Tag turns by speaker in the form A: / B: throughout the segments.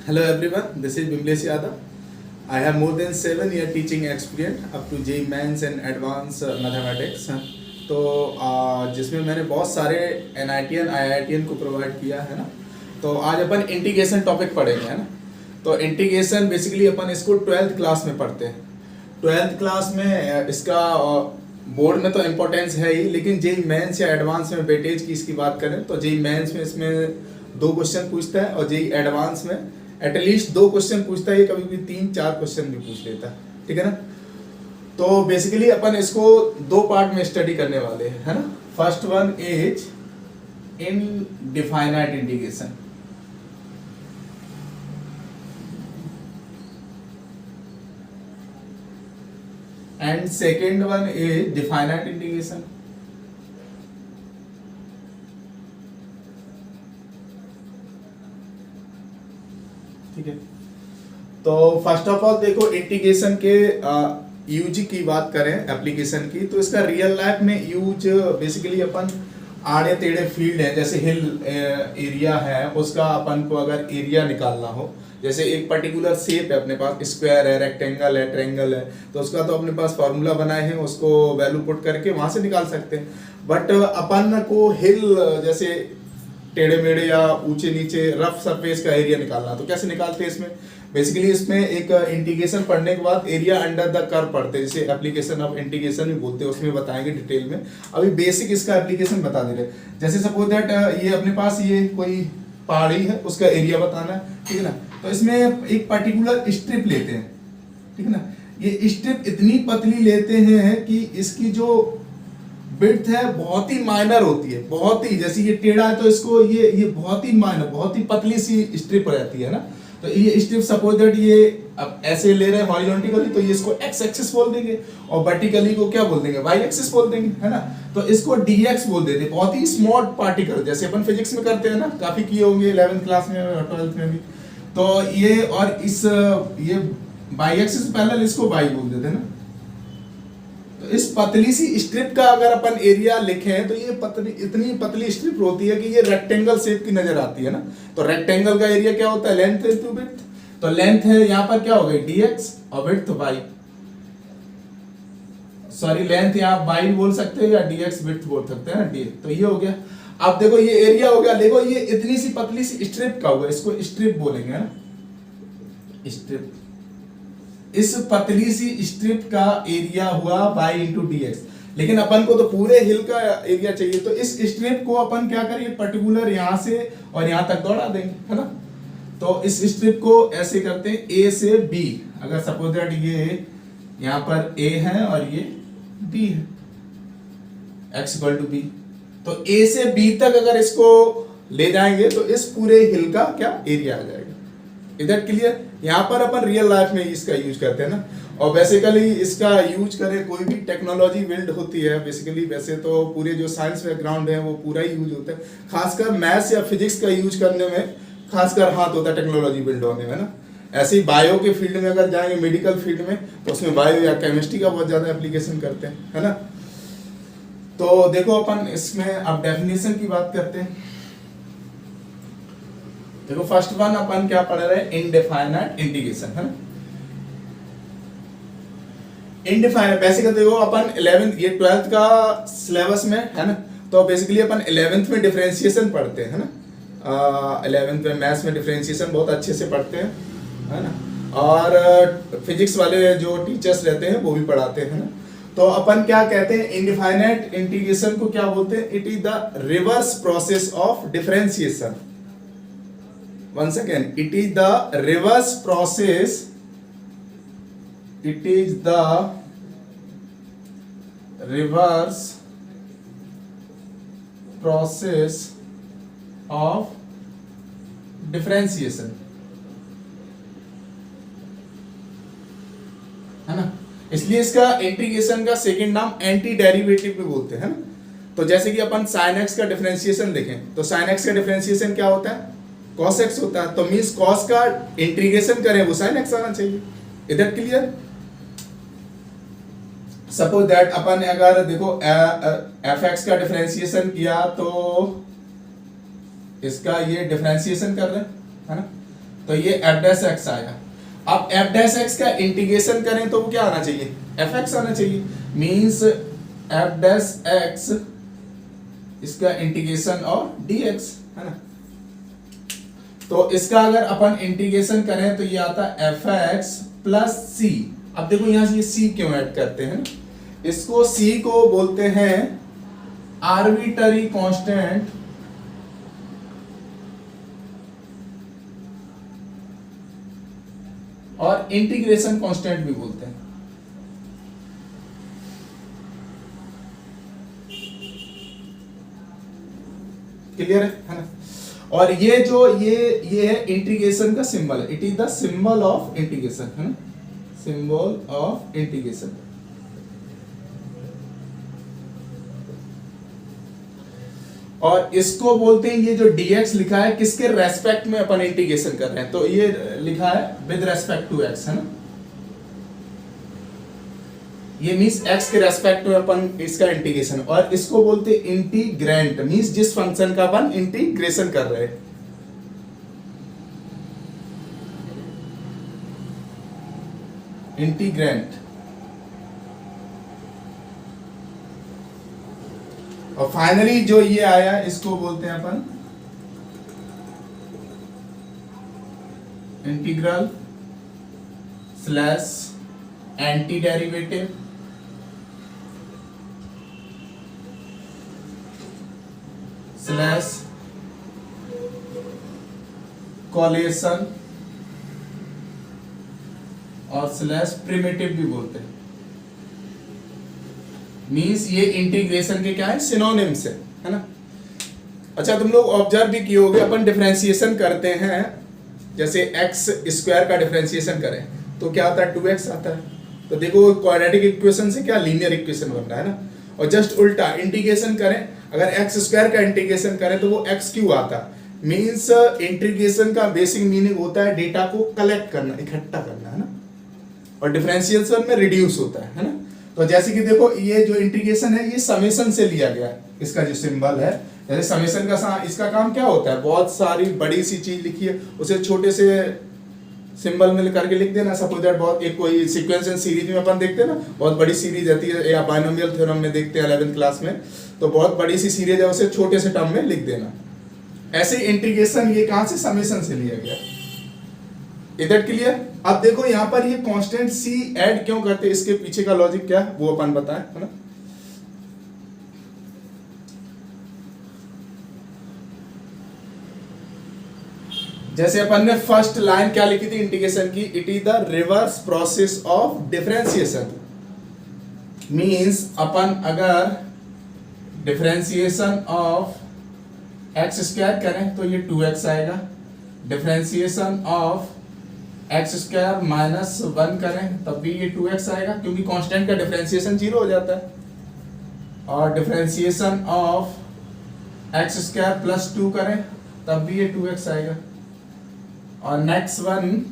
A: Hello everyone, this is Bimlesh Yadav. I have more than 7 year teaching experience up to JEE Mains and Advanced Mathematics. तो जिसमें मैंने बहुत सारे NITN IITN को provide किया है ना। तो आज अपन इंटीग्रेशन टॉपिक पढ़ेंगे है ना। तो इंटीग्रेशन बेसिकली अपन इसको 12th क्लास में पढ़ते हैं। 12th क्लास में इसका बोर्ड में तो इम्पोर्टेंस है ही, लेकिन जेई मेंस या एडवांस में वेटेज की इसकी बात करें तो जेई मेंस में इसमें 2 क्वेश्चन पूछता है और जेई एडवांस में एटलीस्ट 2 क्वेश्चन पूछता है, ये कभी भी 3-4 क्वेश्चन भी पूछ लेता है, ठीक है ना। तो बेसिकली अपन इसको 2 पार्ट में स्टडी करने वाले हैं है ना। First one is indefinite integration, and second one is definite integration. ठीक है, तो फर्स्ट ऑफ ऑल देखो इंटीग्रेशन के यूज की बात करें एप्लीकेशन की, तो इसका रियल लाइफ में यूज बेसिकली अपन आड़े टेढ़े फील्ड है, जैसे हिल एरिया है, उसका अपन को अगर एरिया निकालना हो, जैसे एक पर्टिकुलर शेप है अपने पास, स्क्वायर है, रेक्टेंगल है, ट्रायंगल है, तो उसका तो अपने पास फॉर्मूला बनाए हैं, उसको वैल्यू पुट करके वहां से निकाल सकते हैं। बट अपन को हिल जैसे टेढ़े मेढ़े या ऊंचे नीचे रफ सरफेस का एरिया निकालना, तो कैसे निकालते हैं इसमें? बेसिकली इसमें एक इंटीग्रेशन पढ़ने के बाद एरिया अंडर द कर्व पढ़ते हैं, जिसे एप्लीकेशन ऑफ इंटीग्रेशन भी बोलते हैं, उसमें बताएंगे डिटेल में। अभी बेसिक इसका एप्लीकेशन बता दे रहे। जैसे सपोज दैट ये अपने पास ये कोई पहाड़ी है, उसका एरिया बताना है, ठीक है ना। तो इसमें एक पर्टिकुलर स्ट्रिप लेते हैं, ठीक है ना। ये स्ट्रिप इतनी पतली लेते हैं कि इसकी जो विड्थ है बहुत ही माइनर होती है, बहुत ही, जैसे ये टेढ़ा है तो इसको ये बहुत ही माइनर, बहुत ही पतली सी स्ट्रिप रहती है ना। तो ये स्ट्रिप सपोज दैट ये अब ऐसे ले रहे हैं हॉरिजॉन्टली, तो ये इसको एक्स एक्सिस बोल देंगे, और वर्टिकली को क्या बोल देंगे? वाई एक्सिस बोल देंगे, है ना। तो इसको डीएक्स बोल देते हैं, बहुत ही स्मॉल पार्टिकल, जैसे अपन फिजिक्स में करते हैं ना, काफी किए होंगे 11th क्लास में और 12th में भी। तो ये और इस ये वाई एक्सिस पैरेलल, इसको वाई बोल देते हैं ना। तो इस पतली सी स्ट्रिप का अगर अपन एरिया लिखें तो ये पतली, इतनी पतली स्ट्रिप होती है कि ये रेक्टेंगल शेप की नजर आती है ना। तो रेक्टेंगल का एरिया क्या होता है? Length into width. तो लेंथ है यहाँ पर क्या हो गई? dx, और विड्थ y, सॉरी लेंथ यहाँ y बोल सकते हैं या dx विड्थ बोल सकते हैं ना, dx। तो ये हो गया। अब देखो ये एरिया हो गया, देखो ये इतनी सी पतली सी स्ट्रिप का होगा, इसको स्ट्रिप बोलेंगे ना, स्ट्रिप। इस पतली सी स्ट्रिप का एरिया हुआ y इंटू dx, लेकिन अपन को तो पूरे हिल का एरिया चाहिए, तो इस स्ट्रिप को अपन क्या करेंगे? पर्टिकुलर यहां से और यहां तक दौड़ा देंगे, है ना। तो इस स्ट्रिप को ऐसे करते हैं a से b, अगर सपोज दैट ये यहां पर a है और ये b है, x इक्वल टू b, तो a से b तक अगर इसको ले जाएंगे तो इस पूरे हिल का क्या एरिया आ जाएगा। इधर क्लियर? यहाँ पर अपन रियल लाइफ में इसका यूज करते हैं ना। और बेसिकली इसका यूज करें कोई भी टेक्नोलॉजी बिल्ड होती है, बेसिकली वैसे तो पूरे जो साइंस बैकग्राउंड है वो पूरा ही यूज होता है, खासकर मैथ्स या फिजिक्स का यूज करने में खासकर हाथ होता है टेक्नोलॉजी बिल्ड होने में ना। ऐसे ही बायो के फील्ड में अगर जाएंगे, मेडिकल फील्ड में, तो उसमें बायो या केमिस्ट्री का बहुत ज्यादा एप्लीकेशन करते हैं, है ना। तो देखो अपन इसमें अब डेफिनेशन की बात करते हैं। देखो फर्स्ट वन अपन क्या पढ़ रहे हैं? इनडिफाइनाइट इंटीग्रेशन, है ना। इनडिफाइनाइट बेसिकली देखो अपन 11th, ये 12th का सिलेबस में है ना, तो बेसिकली अपन 11th में डिफरेंशिएशन पढ़ते हैं, है ना। 11th में मैथ्स में डिफरेंशिएशन बहुत अच्छे से पढ़ते हैं, है ना। और फिजिक्स वाले जो टीचर्स रहते हैं वो भी पढ़ाते हैं ना। तो अपन क्या कहते हैं? इनडिफाइनाइट इंटीग्रेशन को क्या बोलते हैं? It is the reverse process of differentiation. Once again, it is the reverse process. It is the reverse process of differentiation, है ना। इसलिए इसका इंटीग्रेशन का सेकंड नाम एंटी डेरिवेटिव भी बोलते हैं ना। तो जैसे कि अपन sin x का डिफरेंशिएशन देखें, तो sin x का डिफरेंशिएशन क्या होता है? cos x होता है, तो मींस cos का इंटीग्रेशन करें वो sin x आना चाहिए। इधर क्लियर? सपोज दैट अपन अगर देखो fx का डिफरेंशिएशन किया तो इसका ये डिफरेंशिएशन कर रहे हैं, है ना। तो ये एफ डैश एक्स आया। अब एफ डैश एक्स का इंटीग्रेशन करें तो वो क्या आना चाहिए, एफ एक्स आना चाहिए। मीन्स एफ डैश एक्स इसका इंटीग्रेशन और डी एक्स है ना। तो इसका अगर अपन इंटीग्रेशन करें तो ये आता है एफ एक्स प्लस सी। अब देखो यहां से ये सी क्यों ऐड करते हैं ना, इसको सी को बोलते हैं आर्बिटरी कांस्टेंट और इंटीग्रेशन कांस्टेंट भी बोलते हैं। क्लियर है ना। और ये जो ये है इंटीग्रेशन का सिंबल है, it is the symbol of integration है ना, सिंबल ऑफ इंटीग्रेशन। और इसको बोलते हैं, ये जो dx लिखा है किसके रेस्पेक्ट में अपन इंटीग्रेशन कर रहे हैं, तो ये लिखा है विद रेस्पेक्ट टू x है ना। ये मींस x के रेस्पेक्ट में अपन इसका इंटीग्रेशन, और इसको बोलते हैं इंटीग्रेंट, मींस जिस फंक्शन का अपन इंटीग्रेशन कर रहे हैं। इंटीग्रेंट। और फाइनली जो ये आया इसको बोलते हैं अपन integral slash anti derivative slash कॉलेशन और स्लैश प्रिमिटिव भी बोलते हैं। मींस ये इंटीग्रेशन के क्या है, सिनोनिम्स है ना। अच्छा तुम लोग ऑब्जर्व भी किए होगे, अपन डिफरेंशिएशन करते हैं, जैसे एक्स स्क्वायर का डिफरेंशिएशन करें तो क्या आता है 2x आता है। तो देखो क्वाड्रेटिक इक्वेशन से क्या लीनियर इक्वेशन बन रहा है ना। और जस्ट उल्टा इंटीग्रेशन करें, अगर एक्स स्क्वायर का इंटीग्रेशन करें तो वो एक्स क्यू आता। मींस इंटीग्रेशन का बेसिक मीनिंग होता है डेटा को कलेक्ट करना, इकट्ठा करना है ना, और डिफरेंशिएशन में रिड्यूस होता है ना। तो जैसे कि देखो ये जो इंटीग्रेशन है ये समेशन से लिया गया है, इसका जो सिंबल है, जैसे समेशन का इसका काम क्या होता है, बहुत सारी बड़ी सी चीज लिखी है उसे छोटे से सिंबल में करके लिख देना। सपोज दैट बहुत एक कोई सीक्वेंस एंड सीरीज में अपन देखते हैं ना, बहुत बड़ी सीरीज रहती है, या बाइनोमियल थ्योरम में देखते हैं 11th क्लास में, तो बहुत बड़ी सी सीरीज है उसे छोटे से टर्म में लिख देना। ऐसे इंटीग्रेशन ये कहां से, समेशन से लिया गया। इधर क्लियर। अब देखो यहां पर ये कांस्टेंट c ऐड क्यों करते हैं, इसके पीछे का लॉजिक क्या है वो अपन बताएं है ना। जैसे अपन ने फर्स्ट लाइन क्या लिखी थी इंटीग्रेशन की, it is the reverse process of differentiation. Means अपन अगर डिफरेंशिएशन ऑफ एक्स स्क्वायर करें तो ये 2x आएगा, differentiation of x square minus 1 करें तब भी ये 2x आएगा, क्योंकि कांस्टेंट का डिफरेंशिएशन 0 हो जाता है। और differentiation of x square plus 2 करें तब भी ये 2x आएगा। और next one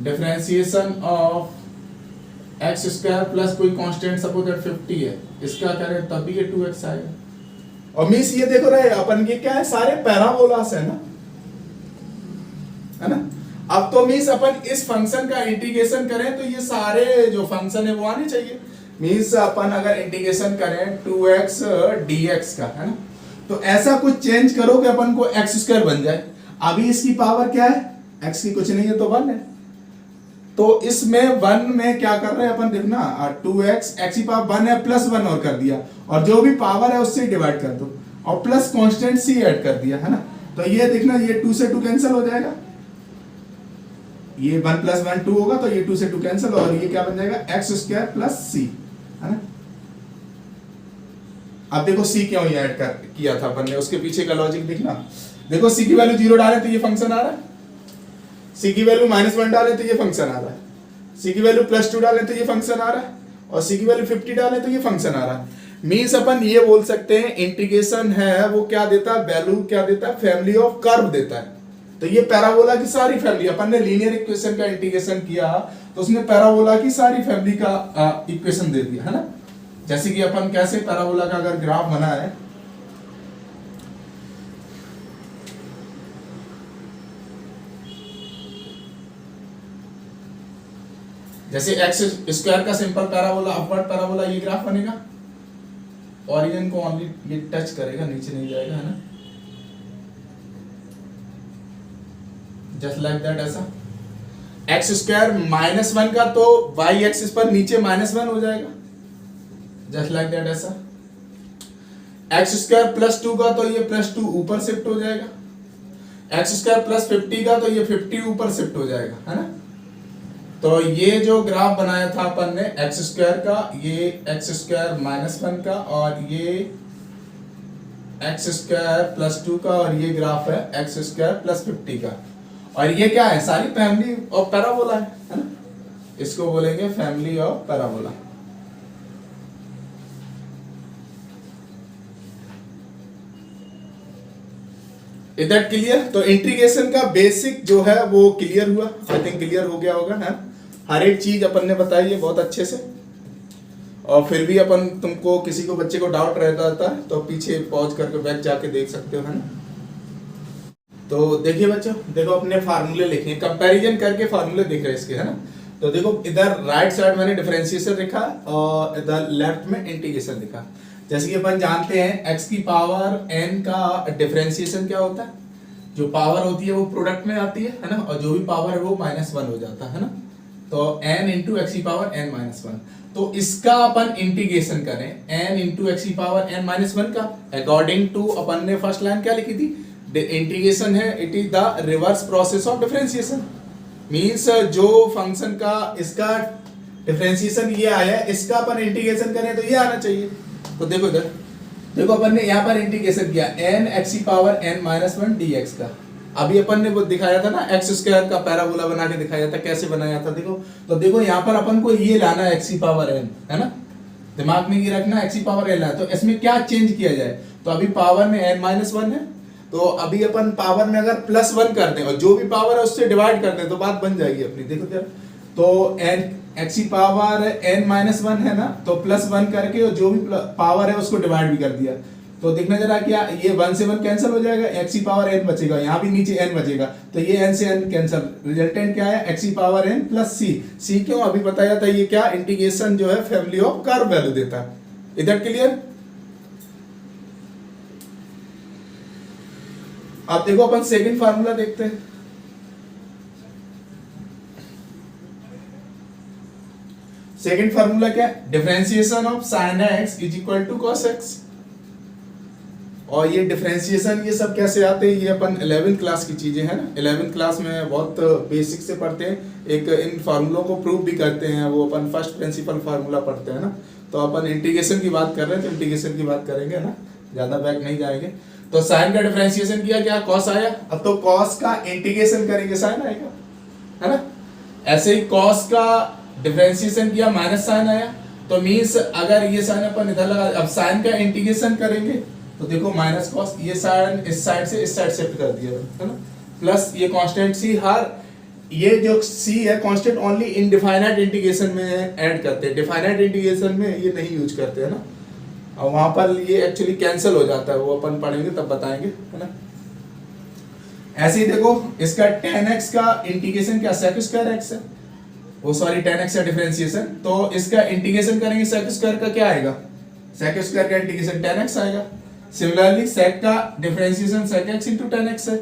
A: differentiation of x square plus कोई कांस्टेंट सपोज दैट 50 है, इसका करें तब भी ये 2x आएगा। और मींस ये देखो रहे अपन के क्या है, सारे पैराबोलास है ना, है ना। अब तो मींस अपन इस फंक्शन का इंटीग्रेशन करें तो ये सारे जो फंक्शन है वो आने चाहिए। मींस अपन अगर इंटीग्रेशन करें 2x dx का, है ना, तो ऐसा कुछ चेंज करो कि अपन को एक्स स्क्वायर बन जाए। अभी इसकी पावर क्या है, x की कुछ नहीं है तो 1 है, तो इसमें 1 में क्या कर रहे हैं अपन, देखना 2x x की पावर 1 है प्लस 1 और कर दिया, और जो भी पावर है उससे डिवाइड कर दो, और प्लस कांस्टेंट c ऐड कर दिया, है ना। तो ये देखना ये 2 से 2 कैंसिल हो जाएगा, ये 1 प्लस 1 2 होगा, तो ये 2 से 2 कैंसिल, और ये क्या बन जाएगा एक्स स्क्वायर प्लस c, है ना। अब देखो c क्यों ये ऐड कर किया था अपन ने, उसके पीछे का लॉजिक देखना। देखो c की वैल्यू 0 डाले तो ये फंक्शन आ रहा है, c की वैल्यू -1 डाले तो ये फंक्शन आ रहा है, c की वैल्यू +2 डाले तो ये फंक्शन आ रहा है, और c की वैल्यू 50 डाले तो ये फंक्शन आ रहा है। मींस अपन ये बोल सकते हैं इंटीग्रेशन है वो क्या देता है, वैल्यू क्या देता है, फैमिली ऑफ कर्व देता है। तो ये पैराबोला की सारी फैमिली, अपन ने लीनियर इक्वेशन का इंटीग्रेशन किया तो उसने पैराबोला की सारी फैमिली का इक्वेशन दे दिया, है ना। जैसे कि अपन कैसे पैराबोला का अगर ग्राफ बना है, जैसे एक्स स्क्वायर का सिंपल पैराबोला, अपवर्ड पैराबोला, ये ग्राफ बनेगा, ओरिजिन को ओनली ये टच करेगा, नीचे नहीं जाएगा, है ना, जस्ट लाइक दैट। ऐसा एक्स स्क्वायर -1 का तो वाई एक्सिस पर नीचे -1 हो जाएगा, जस्ट लाइक दैट। ऐसा एक्स स्क्वायर +2 का तो ये +2 ऊपर शिफ्ट हो जाएगा, एक्स स्क्वायर +50 का तो ये 50 ऊपर शिफ्ट हो जाएगा, है ना। तो ये जो ग्राफ बनाया था अपन ने एक्स स्क्वायर का, ये एक्स स्क्वायर -1 का, और ये एक्स स्क्वायर +2 का, और ये ग्राफ है एक्स स्क्वायर +50 का, और ये क्या है, सारी फैमिली ऑफ पैराबोला है ना, इसको बोलेंगे फैमिली ऑफ पैराबोला। इधर क्लियर। तो इंटीग्रेशन का बेसिक जो है वो क्लियर हुआ, आई थिंक क्लियर हो गया होगा, है। हर एक चीज अपन ने बताई है बहुत अच्छे से, और फिर भी अपन तुमको किसी को बच्चे को डाउट रहता है तो पीछे पॉज करके बैक जाके देख सकते हो, है ना। तो देखिए बच्चों, देखो अपने फार्मूले लिखे, कंपैरिजन करके फार्मूले देख रहे हैं इसके, है ना। तो देखो इधर राइट साइड मैंने डिफरेंशिएशन लिखा और इधर लेफ्ट में इंटीग्रेशन लिखा। जैसे कि अपन जानते हैं x की पावर n का डिफरेंशिएशन क्या होता है, जो पावर होती है वो प्रोडक्ट में आती है ना, और जो भी पावर है वो -1 हो जाता है ना। तो n इंटू एक्स की पावर n -1, तो इसका अपन इंटीग्रेशन करें n इंटू एक्स की पावर n -1 का, अकॉर्डिंग टू अपन ने फर्स्ट लाइन क्या लिखी थी, इंटीग्रेशन है it is the reverse process of differentiation, means जो फंक्शन का इसका डिफरेंशिएशन ये आया, इसका अपन इंटीग्रेशन करें तो ये आना चाहिए। तो देखो इधर, देखो अपन ने यहाँ पर इंटीग्रेशन किया n x की पावर n -1 dx का। अभी अपन ने वो दिखाया था ना, एक्स स्क्वायर का पैराबोला बना के दिखाया था, कैसे बनाया था देखो। तो देखो यहाँ पर अपन को ये लाना है x की पावर n, है ना, दिमाग में ये रखना x की पावर n है। तो इसमें क्या चेंज किया जाए, तो अभी पावर में n -1 है, तो अभी अपन पावर में अगर +1 कर दें और जो भी पावर है उससे डिवाइड कर दें तो बात बन जाएगी अपनी। देखो जरा, तो n x की पावर n -1 है ना, तो +1 करके और जो भी पावर है उसको डिवाइड भी कर दिया, तो देखना जरा क्या, ये 1 से 1 कैंसिल हो जाएगा, x की पावर n बचेगा, यहाँ भी नीचे n बचेगा, तो ये n से n कैंसिल, रिजल्टेंट क्या है x की पावर n प्लस c क्यों, अभी बताया था ये क्या, इंटीग्रेशन जो है फैमिली ऑफ कर्व वैल्यू देता है। इधर क्लियर। अब देखो अपन सेकंड फार्मूला देखते हैं। सेकंड फार्मूला क्या है, differentiation of sin x is equal to cos x। और ये डिफरेंशिएशन ये सब कैसे आते हैं, ये अपन 11th क्लास की चीजें हैं ना, 11th क्लास में बहुत बेसिक से पढ़ते हैं, एक इन फार्मूलों को प्रूव भी करते हैं, वो अपन फर्स्ट प्रिंसिपल फार्मूला पढ़ते हैं ना। तो अपन इंटीग्रेशन की बात कर रहे हैं तो इंटीग्रेशन की बात करेंगे ना, ज्यादा बैक नहीं जाएंगे। तो साइन का डिफरेंशिएशन किया, क्या कॉस आया, अब तो कॉस का इंटीग्रेशन करेंगे साइन आएगा, है ना। ऐसे ही कॉस का डिफरेंशिएशन किया, माइनस साइन आया, तो मींस अगर ये साइन अपन इधर लगा, अब साइन का इंटीग्रेशन करेंगे तो देखो माइनस कॉस, ये साइन इस साइड से इस साइड शिफ्ट कर दिया, है ना, प्लस ये कांस्टेंट सी, हर ये जो सी है कांस्टेंट ओनली इनडिफाइनाइट इंटीग्रेशन में ऐड करते हैं, डिफाइनाइट इंटीग्रेशन में ये नहीं यूज करते हैं ना, और वहां पर ये एक्चुअली कैंसिल हो जाता है, वो अपन पढ़ेंगे तब बताएंगे, है ना। ऐसे ही देखो इसका tan x का इंटीग्रेशन क्या sec स्क्वायर x है, वो सॉरी tan x का डिफरेंशिएशन, तो इसका इंटीग्रेशन करेंगे sec स्क्वायर का क्या आएगा, sec स्क्वायर का इंटीग्रेशन tan x आएगा। सिमिलरली sec का differentiation sec x into tan x है,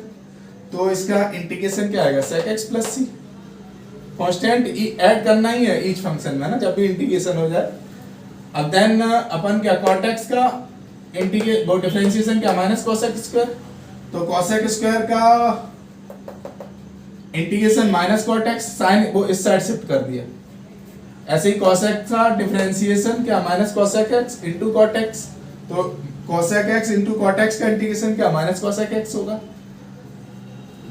A: तो इसका इंटीग्रेशन क्या आएगा sec x plus c। Constant add करना ही है ईच फंक्शन में ना, जब भी इंटीग्रेशन हो जाए। अब देन अपन क्या cot x का इंटीग्रेट वो डिफरेंशिएशन क्या माइनस cos x स्क्वायर, तो cos x स्क्वायर का integration minus cot x, sign वो इस साइड शिफ्ट कर दिया। ऐसे ही cos x का डिफरेंशिएशन क्या minus cos x into cot x, तो cos x into cot x का इंटीग्रेशन क्या माइनस cos x होगा।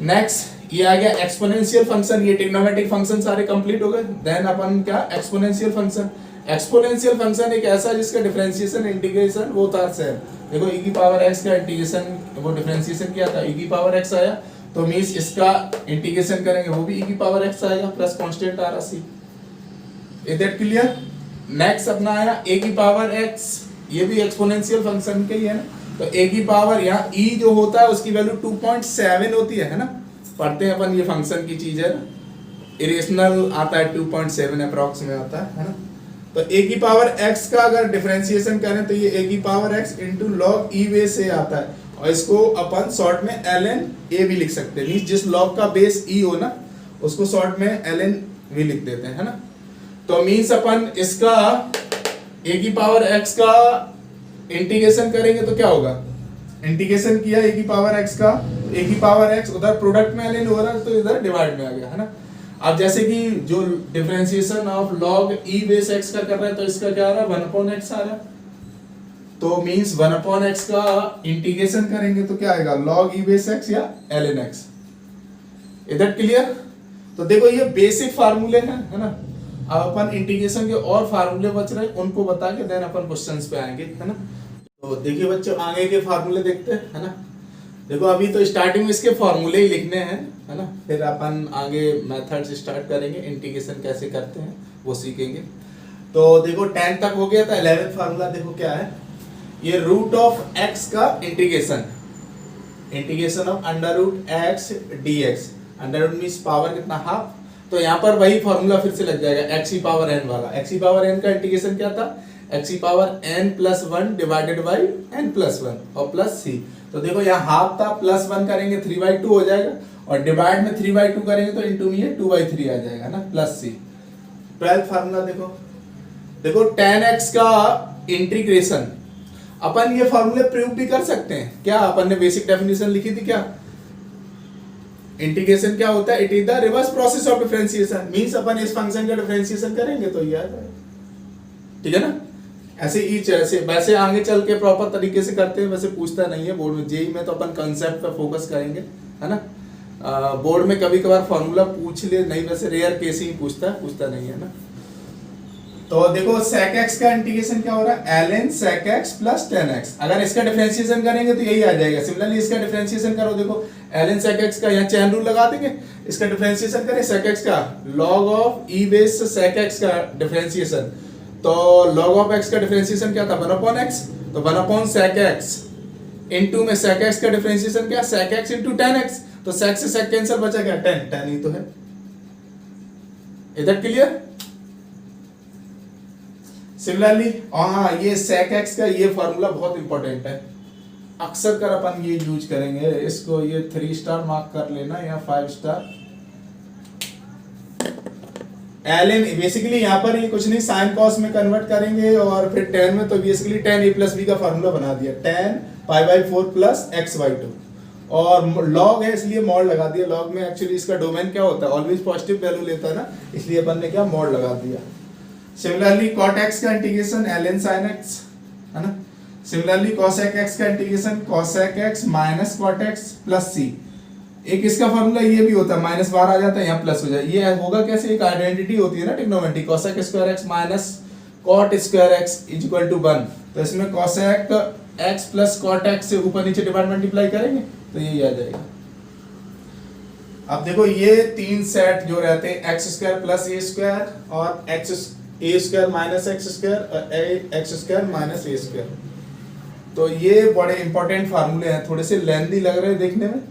A: नेक्स्ट ये आ गया एक्सपोनेंशियल फंक्शन, ये ट्रिग्नोमेट्रिक फंक्शन सारे कंप्लीट हो गए। देन अपन क्या एक्सपोनेंशियल फंक्शन, एक्सपोनेंशियल फंक्शन एक ऐसा जिसका डिफरेंशिएशन इंटीग्रेशन वो था सेम। देखो e की पावर x का इंटीग्रेशन वो डिफरेंशिएशन किया था, e की पावर x आया, तो मींस इसका इंटीग्रेशन करेंगे वो भी e की पावर x आएगा प्लस कांस्टेंट आ रहा c। Is that clear. Next अपना आया a की पावर x, ये भी एक्सपोनेंशियल फंक्शन के ही है ना, तो a की पावर यहाँ e जो होता है उसकी वैल्यू 2.7 होती है ना, पढ़ते हैं अपन ये फंक्शन की चीज है ना, इरेशनल आता है 2.7 अप्रॉक्स में आता है ना। तो a की पावर x का अगर डिफरेंशिएशन करें तो ये a की power x into log E base a आता है, और इसको अपन शॉर्ट में ln a भी लिख सकते हैं, मींस जिस लॉग का बेस e हो ना उसको शॉर्ट में ln भी लिख देते हैं, है ना। तो मींस अपन इसका a की पावर x का इंटीग्रेशन करेंगे तो क्या होगा, इंटीग्रेशन किया a की पावर x का, a की पावर x उधर प्रोडक्ट में ln हो रहा है तो इधर डिवाइड में आ गया, है ना। अब जैसे कि जो differentiation of log e base x का कर रहे हैं तो इसका क्या आ रहा है 1/x आ रहा है, तो मींस 1/x का इंटीग्रेशन करेंगे तो क्या आएगा log e बेस x या ln x। इधर क्लियर। तो देखो ये बेसिक फार्मूले हैं, है ना। अब अपन इंटीग्रेशन के और फार्मूले बच रहे हैं उनको बता के देन अपन क्वेश्चंस पे आएंगे, है ना। तो देखिए बच्चों आगे के फार्मूले देखते हैं, है ना। देखो अभी तो स्टार्टिंग में इसके फॉर्मूले ही लिखने हैं, है ना, फिर अपन आगे मेथड्स स्टार्ट करेंगे, इंटीग्रेशन कैसे करते हैं वो सीखेंगे। तो देखो 10 तक हो गया था, 11th फार्मूला देखो क्या है, ये रूट ऑफ x का integration, integration of under root x dx, under root means power कितना हाफ, तो यहाँ पर वही फॉर्मूला फिर से लग जाएगा x की पावर n वाला। x की पावर n का इंटीग्रेशन क्या था, x की power n+1 divided by n+1 और प्लस c। तो देखो यहाँ हाफ था, +1 करेंगे 3/2 हो जाएगा, और डिवाइड में 3/2 करेंगे तो इंटू में 2/3 आ जाएगा ना, प्लस c। 12th फार्मूला देखो, देखो tan x का इंटीग्रेशन, अपन ये फार्मूले प्रयोग भी कर सकते हैं क्या, अपन ने बेसिक डेफिनेशन लिखी थी क्या, इंटीग्रेशन क्या होता है, it is the reverse process of differentiation, means अपन इस फंक्शन का डिफरेंशिएशन करेंगे तो ये आ जाएगा, ठीक है ना। ऐसे ईच ऐसे वैसे आगे चल के प्रॉपर तरीके से करते हैं, वैसे पूछता नहीं है बोर्ड में, जेई में तो अपन कंसेप्ट पे फोकस करेंगे, है ना। बोर्ड में कभी कभार फॉर्मूला पूछ ले, नहीं वैसे रेयर केस ही पूछता नहीं है ना। तो देखो sec x का इंटीग्रेशन क्या हो रहा है, ln sec x plus tan x, अगर इसका डिफरेंशिएशन करेंगे तो यही आ जाएगा। सिमिलरली इसका डिफरेंशिएशन करो, देखो ln sec x का यहाँ चैन रूल लगा देंगे, इसका डिफरेंशिएशन करें sec x का log of e base sec x का डिफरेंशिएशन, तो log ऑफ x का डिफरेंशिएशन क्या था 1/x, तो 1/sec x इनटू में sec x का डिफरेंशिएशन क्या sec x into tan x, तो sec से sec कैंसिल बचा क्या tan ही तो है। इधर क्लियर। सिमिलरली हाँ ये sec x का ये फॉर्मूला बहुत इंपॉर्टेंट है, अक्सर कर अपन ये यूज करेंगे, इसको ये 3 स्टार मार्क कर लेना या 5 स्टार। ln बेसिकली यहाँ पर ये कुछ नहीं साइन कॉस में कन्वर्ट करेंगे, और फिर tan में तो basically tan a plus b का फॉर्मूला बना दिया, tan π/4 प्लस x/2, और log है इसलिए मॉड लगा दिया, log में एक्चुअली इसका डोमेन क्या होता है ऑलवेज पॉजिटिव वैल्यू लेता है ना, इसलिए अपन ने क्या मॉड लगा दिया। सिमिलरली cot x का इंटीग्रेशन ln sin x, है ना। सिमिलरली cosec x का integration cosec x minus cot x plus c, एक इसका फॉर्मूला ये भी होता है, माइनस बाहर आ जाता है यहाँ प्लस हो जाए, ये होगा कैसे, एक आइडेंटिटी होती है ना trigonometry, cosec square x minus cot square x is equal to 1, तो इसमें cosec x plus cot x से ऊपर नीचे डिवाइड मल्टीप्लाई करेंगे तो यही आ जाएगा। अब देखो ये 3 सेट जो रहते हैं x square plus a square और a square minus x square और x square minus a square, तो ये बड़े इंपॉर्टेंट फार्मूले हैं, थोड़े से लेंथी लग रहे हैं देखने में,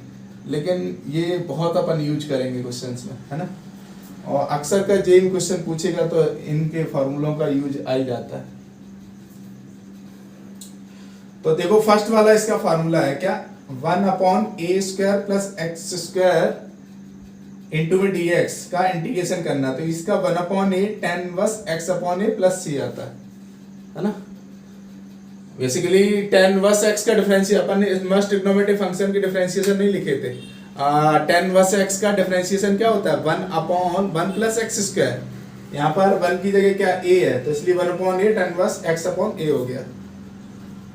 A: लेकिन ये बहुत अपन यूज करेंगे क्वेश्चंस में, है ना। और अक्सर का जेईई क्वेश्चन पूछेगा तो इनके फार्मूलों का यूज आ ही जाता है। तो देखो फर्स्ट वाला इसका फार्मूला है क्या, 1/a square plus x square into में dx का इंटीग्रेशन करना, तो इसका 1/a tan inverse x/a plus c आता है ना। बेसिकली tan इनवर्स x का डिफरेंशिएशन अपन ने इनवर्स ट्रिग्नोमेट्रिक फंक्शन के डिफरेंशिएशन नहीं लिखे थे, tan इनवर्स x का डिफरेंशिएशन क्या होता है 1/1 प्लस x स्क्वायर, यहाँ पर 1 की जगह क्या a है तो इसलिए 1/a tan इनवर्स x/a हो गया।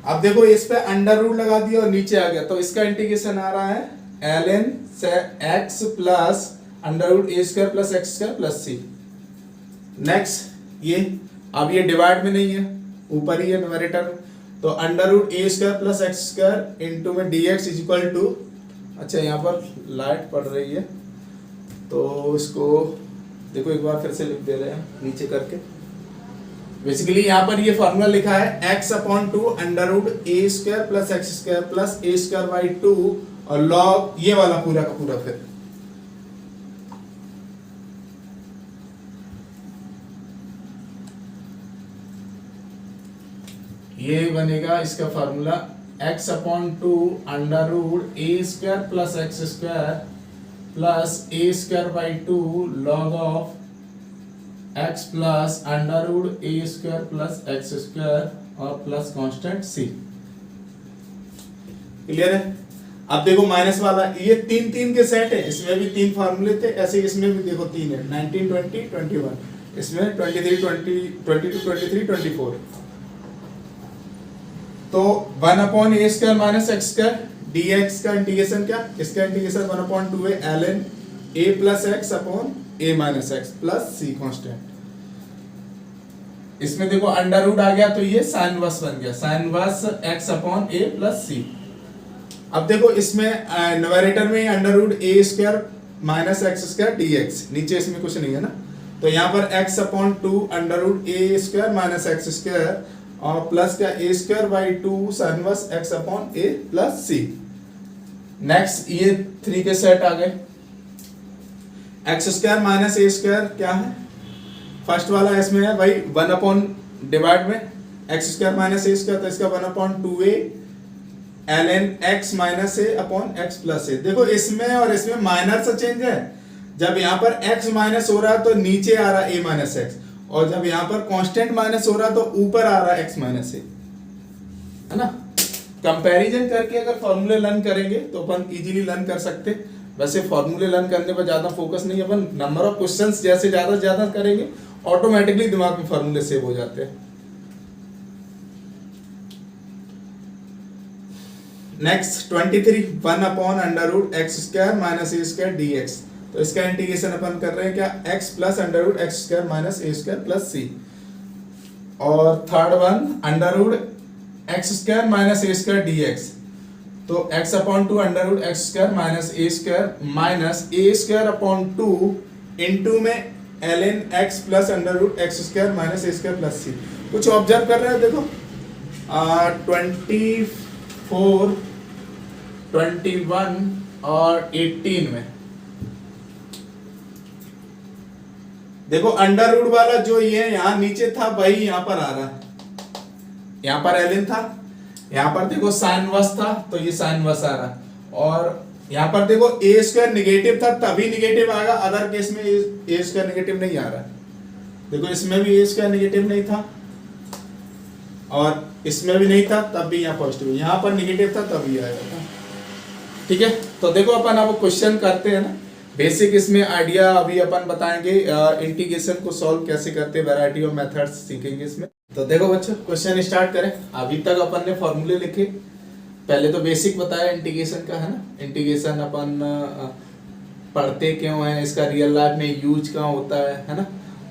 A: अब देखो इस पे अंडर रूट लगा दिया और नीचे आ गया, तो इसका इंटीग्रेशन आ रहा है ln x plus under root a square plus x square plus c। Next ये अब ये डिवाइड में नहीं है, ऊपर ही है न्यूमरेटर, तो under root a square plus x square into में dx इज इक्वल टू, अच्छा यहाँ पर लाइट पड़ रही है तो इसको देखो एक बार फिर से लिख दे रहे हैं नीचे करके। बेसिकली यहाँ पर ये फॉर्मूला लिखा है x/2 under root a square plus x square plus a square by 2 और log ये वाला पूरा का पूरा फिर ये बनेगा इसका formula x upon 2 under root a square plus x square plus a square by 2 log of x plus under root a square plus x square और प्लस कांस्टेंट c। क्लियर है? अब देखो माइनस वाला, ये तीन तीन के सेट है, इसमें भी तीन फार्मूले थे, ऐसे इसमें भी देखो तीन है, 19 20 21, इसमें 23 20 22 23 24। तो 1 upon a square minus x square dx का इंटीग्रेशन क्या, इसका इंटीग्रेशन 1 अपॉन 2 है ln a plus x upon a minus x plus c constant. इसमें देखो अंडर रूट आ गया तो ये साइन इनवर्स बन गया, sine inverse x upon a plus c। अब देखो इसमें न्यूमरेटर में under root a square minus x square dx, नीचे इसमें कुछ नहीं है ना, तो यहाँ पर x upon 2 under root a square minus x square और प्लस का a square by 2 sine inverse x upon a plus c। Next ये 3 के सेट आ गए, x square minus a square क्या है, फर्स्ट वाला इसमें है भाई 1 अपॉन डिवाइड में x square minus a square, तो इसका 1 upon 2a ln x minus a upon x plus a. देखो इसमें और इसमें माइनर सा चेंज है, जब यहाँ पर x माइनस हो रहा है तो नीचे आ रहा है a माइनस एक्स, और जब यहाँ पर कांस्टेंट माइनस हो रहा है तो ऊपर आ रहा है x माइनस ए, है ना। कंपैरिजन करके अगर फॉर्मूले लर्न करेंगे तो अपन इजीली लर्न कर सकते। वैसे फॉर्मूले लर्न करने पर ज्यादा फोकस नहीं, अपन नंबर ऑफ क्वेश्चंस जैसे ज्यादा से ज्यादा करेंगे ऑटोमेटिकली दिमाग में फॉर्मूले सेव हो जाते हैं। Next 23 1 upon under root x square minus a square dx, तो इसका इंटीग्रेशन अपन कर रहे हैं क्या, x plus under root x square minus a square plus c। और third one under root x square minus a square dx, तो x upon 2 under root x square minus a square upon 2 into में ln x plus under root x square minus a square plus c। कुछ observe कर रहे हो, देखो 24 21 और 18 में देखो अंडर रूट वाला जो ये यहाँ नीचे था वही यहाँ पर आ रहा है, यहाँ पर ln था, यहाँ पर देखो साइन इनवर्स था तो ये साइन इनवर्स आ रहा है, और यहाँ पर देखो ए स्क्वायर निगेटिव था तभी निगेटिव आएगा, अदर केस में ए स्क्वायर निगेटिव नहीं आ रहा है। देखो इसमें भी ए स्क्वायर निगेटिव नहीं था और इसमें भी नहीं था तब भी यहाँ पॉजिटिव, यहाँ पर निगेटिव था तभी आएगा। ठीक है, तो देखो अपन अब क्वेश्चन करते हैं ना, बेसिक इसमें आइडिया अभी अपन बताएंगे, इंटीग्रेशन को सॉल्व कैसे करते हैं, वैरायटी ऑफ मेथड्स सीखेंगे इसमें। तो देखो बच्चों क्वेश्चन स्टार्ट करें। अभी तक अपन ने फॉर्मूले लिखे, पहले तो बेसिक बताया इंटीग्रेशन का, है ना। इंटीग्रेशन अपन पढ़ते क्यों है, इसका रियल लाइफ में यूज कहाँ होता है ना,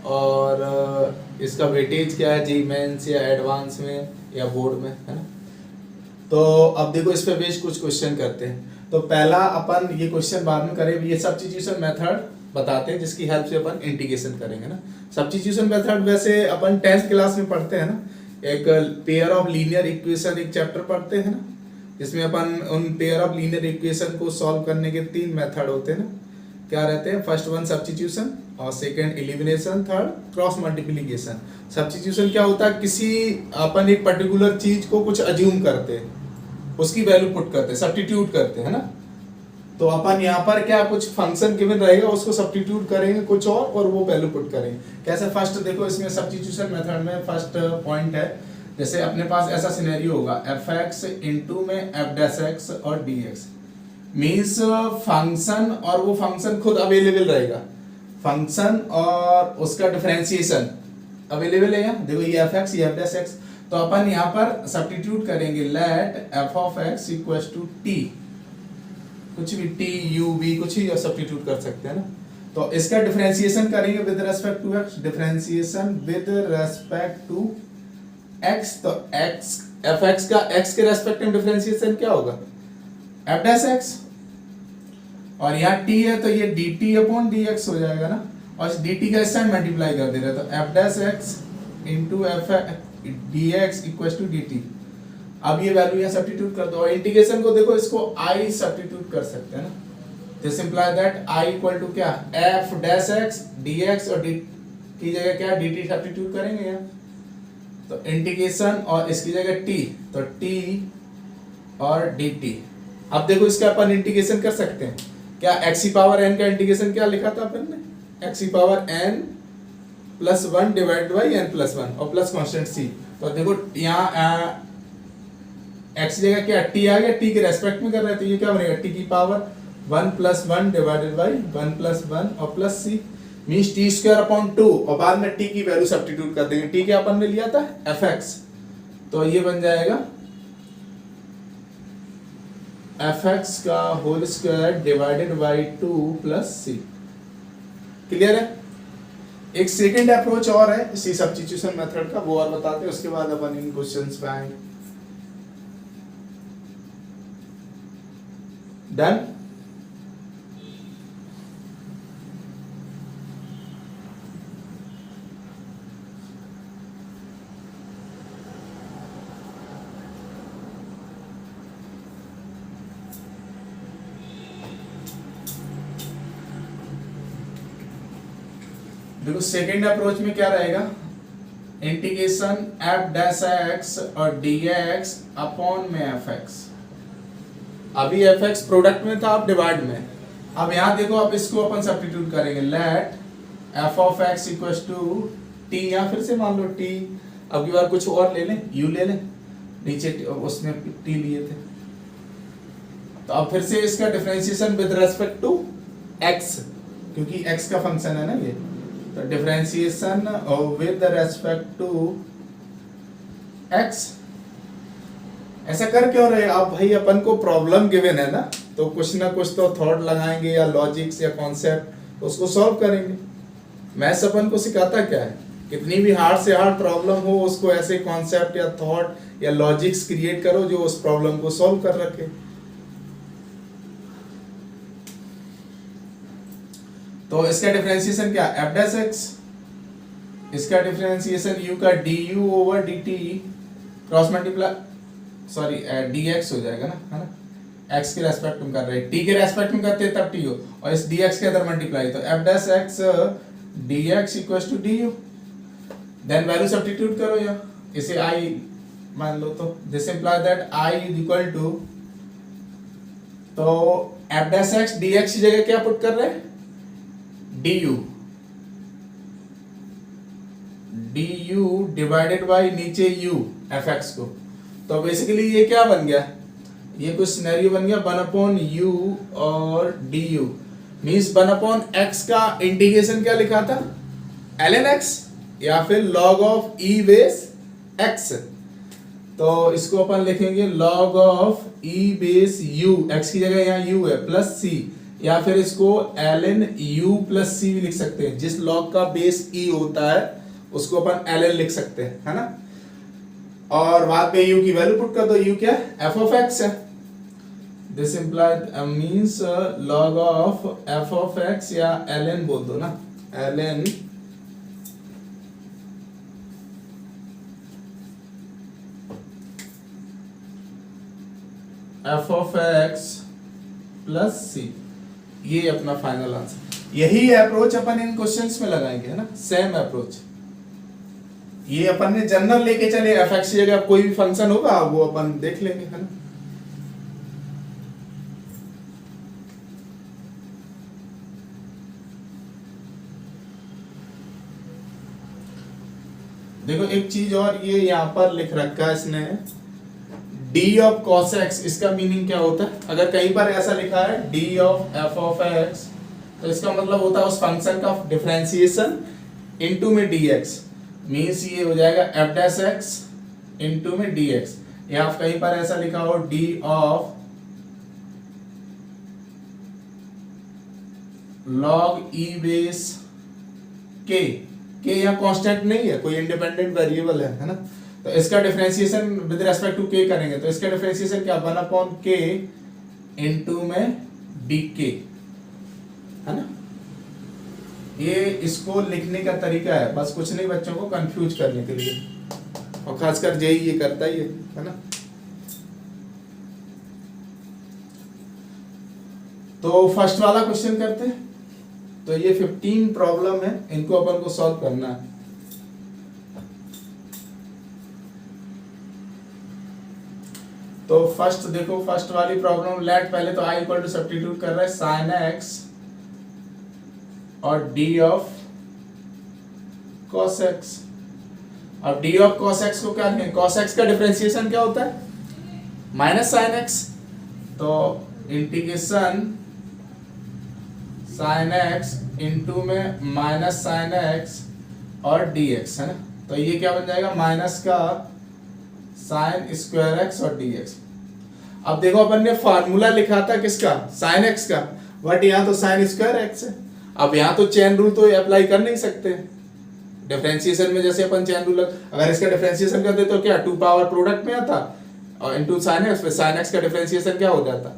A: और इसका वेटेज क्या है जी मेंस या एडवांस में या बोर्ड में, है ना। तो अब देखो इस पे बेस्ड कुछ क्वेश्चन करते हैं। तो पहला अपन ये क्वेश्चन बाद में करें, ये सब्स्टिट्यूशन मेथड बताते हैं जिसकी हेल्प से अपन इंटीग्रेशन करेंगे ना। सब्स्टिट्यूशन मेथड वैसे अपन 10th क्लास में पढ़ते हैं ना, एक पेयर ऑफ लीनियर इक्वेशन एक चैप्टर पढ़ते हैं ना, जिसमें अपन उन पेयर ऑफ लीनियर इक्वेशन को सॉल्व करने के 3 मेथड होते हैं ना। क्या रहते हैं, फर्स्ट वन सब्स्टिट्यूशन और second elimination, third cross multiplication. Substitution क्या होता है, किसी अपन एक पर्टिकुलर चीज को कुछ अज्यूम करते हैं, उसकी वैल्यू पुट करते हैं, सब्स्टिट्यूट करते हैं ना। तो अपन यहाँ पर क्या कुछ फंक्शन गिवन रहेगा उसको सब्स्टिट्यूट करेंगे कुछ और वो वैल्यू पुट करेंगे। कैसे, फर्स्ट देखो इसमें सब्स्टिट्यूशन मेथड में फर्स्ट पॉइंट है, जैसे अपने पास ऐसा सिनेरियो होगा fx इनटू में f' और dx, मींस फंक्शन और वो फंक्शन खुद अवेलेबल रहेगा, फंक्शन और उसका डिफरेंशिएशन अवेलेबल है। यहाँ देखो ये fx ये f', तो अपन यहाँ पर सब्स्टिट्यूट करेंगे, let f of x equals to t, कुछ भी t u v कुछ ही सब्स्टिट्यूट कर सकते हैं ना। तो इसका डिफरेंशिएशन करेंगे with respect to x, differentiation with respect to x, तो x fx का x के रेस्पेक्ट में डिफरेंशिएशन क्या होगा, f', और यहाँ t है तो ये dt अपॉन dx हो जाएगा ना, और इस dt का इस साइड मल्टीप्लाई कर दे रहे तो f' into f dx equals to dt। अब ये वैल्यू यहाँ सब्स्टिट्यूट कर दो, और इंटीग्रेशन को देखो इसको I सब्स्टिट्यूट कर सकते हैं ना, this imply that I equal to क्या f' dx और dt की जगह क्या dt सब्स्टिट्यूट करेंगे यहाँ, तो इंटीग्रेशन और इसकी जगह t, तो t और dt। अब देखो इसका अपन इंटीग्रेशन कर सकते हैं क्या? x की पावर n का इंटीग्रेशन क्या लिखा था अपन ने? x की power n plus 1 divide by n plus 1 और प्लस कांस्टेंट c। तो देखो यहाँ x की जगह क्या t आ गया, t के रेस्पेक्ट में कर रहे हैं, तो ये क्या बनेगा? t की power 1 plus 1 divided by 1 plus 1 और plus c means T square upon 2 और बाद में t की वैल्यू सब्स्टिट्यूट कर देंगे। t क्या अपन ने लिया था? fx, तो ये बन जाएगा fx का whole square divided by 2 plus c। Clear है? एक सेकंड अप्रोच और है इसी सब्स्टिट्यूशन मेथड का, वो और बताते हैं, उसके बाद अपन इन क्वेश्चंस पे आएंगे। डन? देखो सेकेंड अप्रोच में क्या रहेगा? इंटीग्रेशन f डैश x और dx अपॉन में fx। अभी fx प्रोडक्ट में था, अब डिवाइड में। अब यहाँ देखो, अब इसको अपन सब्स्टिट्यूट करेंगे। Let f of x equals to t, या फिर से मान लो t, अब की बार कुछ और ले लें, u ले लें, नीचे उसमें t लिए थे। तो अब फिर से इसका differentiation with respect to x, क्योंकि x का फंक्शन है ना ये, तो differentiation with respect to x। ऐसा कर क्यों रहे? अब भाई अपन को प्रॉब्लम गिवन है ना, तो कुछ ना कुछ तो थॉट लगाएंगे या लॉजिक्स या कॉन्सेप्ट, उसको सॉल्व करेंगे। मैथ्स अपन को सिखाता क्या है? कितनी भी हार्ड से हार्ड प्रॉब्लम हो, उसको ऐसे कॉन्सेप्ट या थॉट या लॉजिक्स क्रिएट करो जो उस प्रॉब्लम को सॉल्व कर रखे। तो इसका डिफरेंशिएशन क्या? f डैश x, इसका डिफरेंशिएशन u का du over dt cross multiply, sorry dx हो जाएगा ना, है ना? x के रेस्पेक्ट में कर रहे हैं, t के रेस्पेक्ट में करते हैं तब t हो, और इस dx के अंदर मल्टीप्लाई, तो f dash x dx equals to du। Then value substitute करो, या इसे i मान लो, तो this imply that i is equal to, तो f डैश x dx की जगह क्या पुट कर रहे हैं? du डिवाइडेड बाई नीचे u fx को। तो बेसिकली ये क्या बन गया? ये कुछ सिनेरियो बन गया 1 अपॉन u और du मीन्स 1 अपॉन x का इंटीग्रेशन क्या लिखा था? ln x या फिर log of e base x। तो इसको अपन लिखेंगे log of e base u, x की जगह यहाँ u है, प्लस c, या फिर इसको ln u प्लस c भी लिख सकते हैं। जिस लॉग का बेस e होता है उसको अपन ln लिख सकते हैं, है ना? और बाद में u की वैल्यू पुट कर दो, u क्या है? f ऑफ x है। This implied means log of f of x, या ln बोल दो ना, ln f of x plus c। ये अपना फाइनल आंसर। यही अप्रोच अपन इन क्वेश्चंस में लगाएंगे, है ना? Same approach. ये अपन ने जनरल लेके चले, fx की जगह कोई भी फंक्शन होगा वो अपन देख लेंगे, है ना? देखो एक चीज और, ये यहाँ पर लिख रखा है इसने, d ऑफ cos x, इसका मीनिंग क्या होता है? अगर कहीं पर ऐसा लिखा है d of f of x, तो इसका मतलब होता है उस फंक्शन का डिफरेंशिएशन इनटू में dx, मींस ये हो जाएगा f डैश x इनटू में dx। या कहीं पर ऐसा लिखा हो d of log e base k, यहाँ कांस्टेंट नहीं है, कोई इंडिपेंडेंट वेरिएबल है ना? तो इसका differentiation with respect to k करेंगे, तो इसका डिफरेंशिएशन क्या? 1 अपॉन k इनटू में dk, है ना? ये इसको लिखने का तरीका है, बस कुछ नहीं, बच्चों को कंफ्यूज करने के लिए, और खासकर जेई ये करता ही है ना? तो फर्स्ट वाला क्वेश्चन करते हैं। तो ये 15 प्रॉब्लम है, इनको अपन को सॉल्व करना है। तो फर्स्ट देखो, फर्स्ट वाली प्रॉब्लम लेट, पहले तो आई इक्वल टू सब्स्टिट्यूट कर रहा है साइन एक्स और डी ऑफ cos x। अब डी ऑफ cos x को क्या लिखें, cos x का डिफरेंशिएशन क्या होता है, माइनस साइन x, तो इंटीग्रेशन साइन x इंटू में माइनस साइन x और dx है ना, तो ये क्या बन जाएगा, माइनस का साइन स्क्वायर x और dx। अब देखो अपन ने फार्मूला लिखा था किसका, साइन x का, बट यहाँ तो साइन स्क्वायर x है। अब यहाँ तो चेन रूल तो अप्लाई कर नहीं सकते डिफरेंशिएशन में, जैसे अपन चेन रूल, अगर इसका डिफरेंशिएशन कर दे तो क्या 2 पावर प्रोडक्ट में आता और इनटू साइन एक्स, फिर साइन एक्स का डिफरेंशिएशन क्या हो जाता,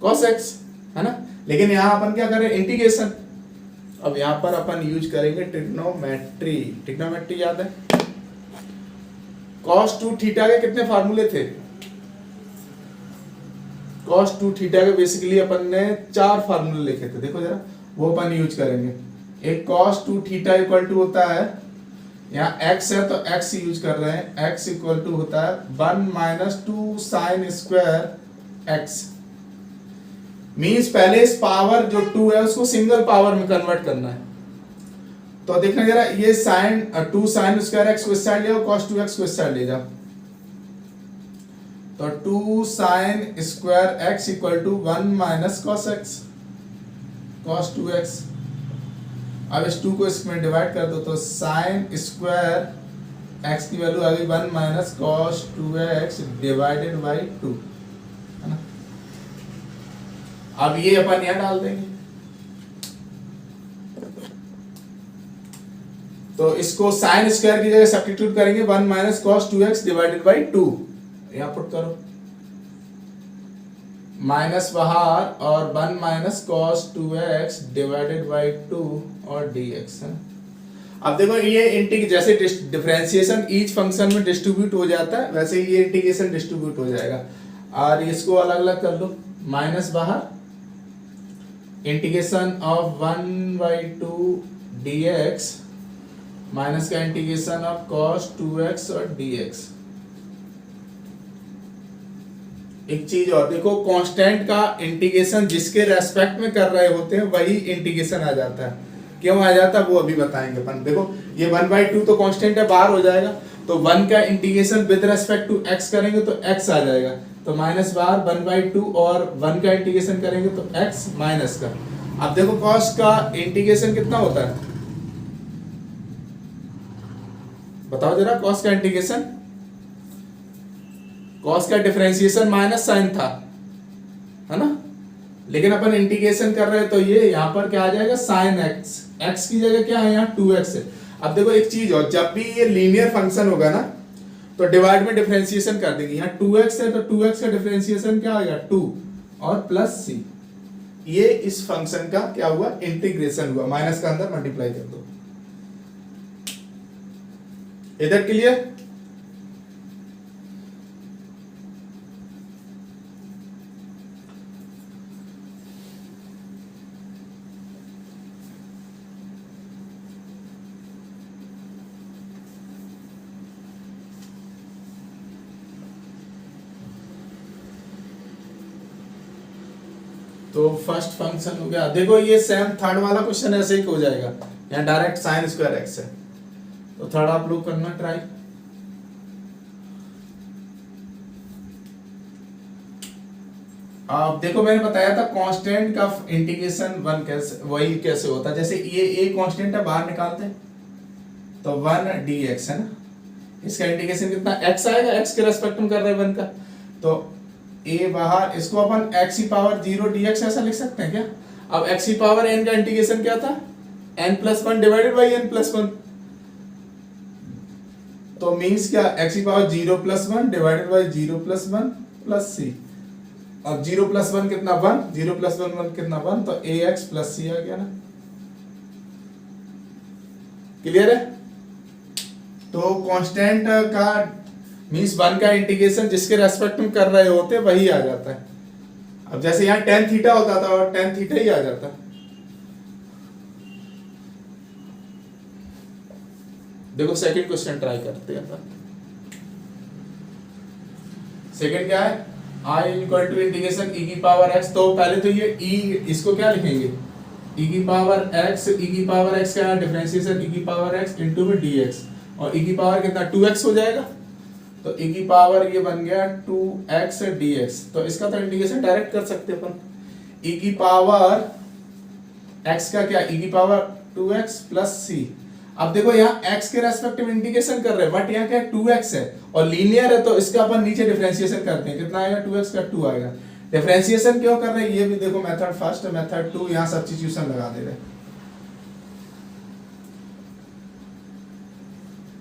A: cos x है ना। लेकिन यहाँ अपन क्या करें, इंटीग्रेशन। अब यहाँ पर अपन यूज करेंगे ट्रिग्नोमेट्री। ट्रिग्नोमेट्री याद है, cos 2 थीटा के कितने फार्मूले थे, cos 2 थीटा के बेसिकली अपन ने 4 फार्मूले लिखे थे, देखो जरा वो अपन यूज करेंगे। एक cos 2 थीटा इक्वल टू होता है, यहाँ x है तो x यूज कर रहे हैं, x इक्वल टू होता है 1 minus 2 sine square x। Means पहले इस पावर जो 2 है उसको सिंगल पावर में कन्वर्ट करना है। तो देखना जरा, ये साइन 2 साइन स्क्वायर x को इस साइड ले जाओ, cos 2x को इस साइड ले जाओ, तो 2 sine square x equal to 1 minus cos x, cos 2x। अब इस 2 को इसमें डिवाइड कर दो, तो साइन स्क्वायर x की वैल्यू आ गई 1 minus cos 2x divided by 2 है ना। अब ये अपन यहाँ डाल देंगे, तो इसको साइन स्क्वायर की जगह सब्स्टिट्यूट करेंगे 1 minus cos 2x divided by 2, यहाँ पुट करो माइनस बाहर और 1 minus cos 2x divided by 2 और dx है। अब देखो ये इंटीग्रेशन जैसे डिफरेंशिएशन ईच फंक्शन में डिस्ट्रीब्यूट हो जाता है, वैसे ही ये इंटीग्रेशन डिस्ट्रीब्यूट हो जाएगा। और इसको अलग अलग कर लो, माइनस बाहर, इंटीग्रेशन ऑफ 1/2 dx माइनस का इंटीग्रेशन ऑफ cos 2x और dx। एक चीज और देखो, कांस्टेंट का इंटीग्रेशन जिसके रेस्पेक्ट में कर रहे होते हैं वही इंटीग्रेशन आ जाता है। क्यों आ जाता है वो अभी बताएंगे अपन। देखो ये 1/2 तो कांस्टेंट है, बाहर हो जाएगा, तो 1 का integration with respect to x करेंगे तो x आ जाएगा, तो माइनस बाहर 1/2 और 1 का इंटीग्रेशन करेंगे तो x माइनस का। अब देखो cos का इंटीग्रेशन कितना होता है, बताओ जरा, cos का इंटीग्रेशन, cos का डिफरेंशिएशन माइनस साइन था है ना, लेकिन अपन इंटीग्रेशन कर रहे हैं तो ये यहाँ पर क्या आ जाएगा, साइन x, x की जगह क्या है यहाँ 2x है। अब देखो एक चीज और, जब भी ये लीनियर फंक्शन होगा ना तो डिवाइड में डिफरेंशिएशन कर देंगे, यहाँ 2x है तो 2x का डिफरेंशिएशन क्या आएगा 2 और प्लस c। ये इस फंक्शन का क्या हुआ, इंटीग्रेशन हुआ, माइनस का अंदर मल्टीप्लाई कर दो। इधर क्लियर। तो फर्स्ट फंक्शन हो गया। देखो ये सेम थर्ड वाला क्वेश्चन ऐसे ही हो जाएगा, यहाँ डायरेक्ट साइन स्क्वायर एक्स है, तो थर्ड आप लोग करना ट्राई। अब देखो मैंने बताया था कांस्टेंट का इंटीग्रेशन 1 कैसे, वही कैसे होता है, जैसे ये a कांस्टेंट है, बाहर निकालते हैं तो 1 dx है ना, इसका इंटीग्रेशन कितना x आएगा, x के रेस्पेक्ट में कर रहे हैं 1 का, तो a बाहर, इसको अपन x की पावर 0 dx ऐसा लिख सकते हैं क्या। अब x की पावर n का इंटीग्रेशन क्या था, n+1 डिवाइडेड बाई n+1, तो मींस क्या, x की power 0+1 divided by 0+1 plus c। अब 0+1 कितना 1, 0+1 कितना 1, तो ax प्लस c आ गया ना। क्लियर है। तो कांस्टेंट का मींस 1 का इंटीग्रेशन जिसके रेस्पेक्ट में कर रहे होते वही आ जाता है। अब जैसे यहाँ tan थीटा होता था और tan थीटा ही आ जाता। देखो सेकंड क्वेश्चन ट्राई करते हैं। सेकंड क्या है, I equal to integration e की पावर x। तो पहले तो ये e, इसको क्या लिखेंगे, e की पावर x, e की पावर x क्या है, डिफरेंशिएशन e की पावर x इनटू में dx, और e की पावर कितना 2x हो जाएगा, तो e की पावर ये बन गया 2x dx। तो इसका तो इंटीग्रेशन डायरेक्ट कर सकते अपन, e की पावर x का क्या, e की पावर 2x प्लस c। अब देखो यहाँ x के रेस्पेक्टिव इंटीग्रेशन कर रहे हैं, बट यहाँ क्या 2x है और लीनियर है, तो इसका अपन नीचे डिफरेंशिएशन करते हैं, कितना आएगा 2x का 2 आएगा। डिफरेंशिएशन क्यों कर रहे हैं, ये भी देखो मेथड फर्स्ट, मेथड 2, यहाँ सब्स्टिट्यूशन लगा दे रहे हैं,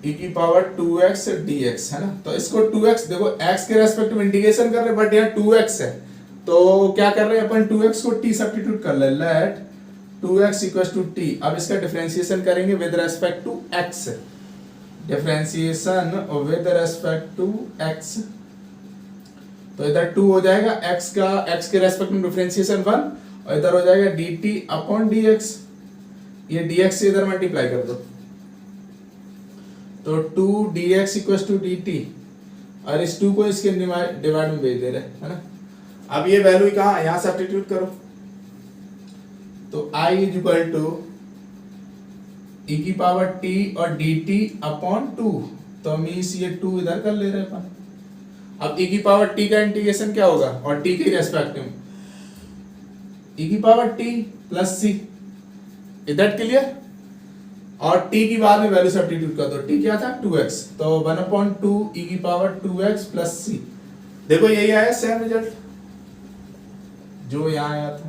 A: e की पावर 2x dx है ना। तो इसको 2x, देखो x के रेस्पेक्टिव इंटीग्रेशन कर रहे हैं, बट यहाँ 2x है, तो क्या कर रहे हैं अपन 2x को t सब्स्टिट्यूट कर ले, late 2x equal to t। अब इसका डिफरेंशिएशन करेंगे with respect to x, differentiation with respect to x, तो इधर 2 हो जाएगा, x का x के रेस्पेक्ट में डिफरेंशिएशन 1, और इधर हो जाएगा dt अपॉन dx, ये dx से इधर मल्टीप्लाई कर दो, तो 2 dx इक्वल टू dt, और इस 2 को इसके डिवाइड में भेज दे रहे हैं, है ना। अब ये वैल्यू कहाँ, यहाँ सब्स्टिट्यूट करो, तो I is equal to e की पावर t और dt अपॉन 2, तो मीन्स ये 2 इधर कर ले रहे हैं अपन। अब e की पावर t का इंटीग्रेशन क्या होगा, और t के रेस्पेक्टिव e की पावर t प्लस c, इधर क्लियर, और t की बाद में वैल्यू सब्स्टिट्यूट कर दो, t क्या था 2x, तो 1/2 e की पावर 2x प्लस c। देखो यही आया सेम रिजल्ट जो यहाँ आया था।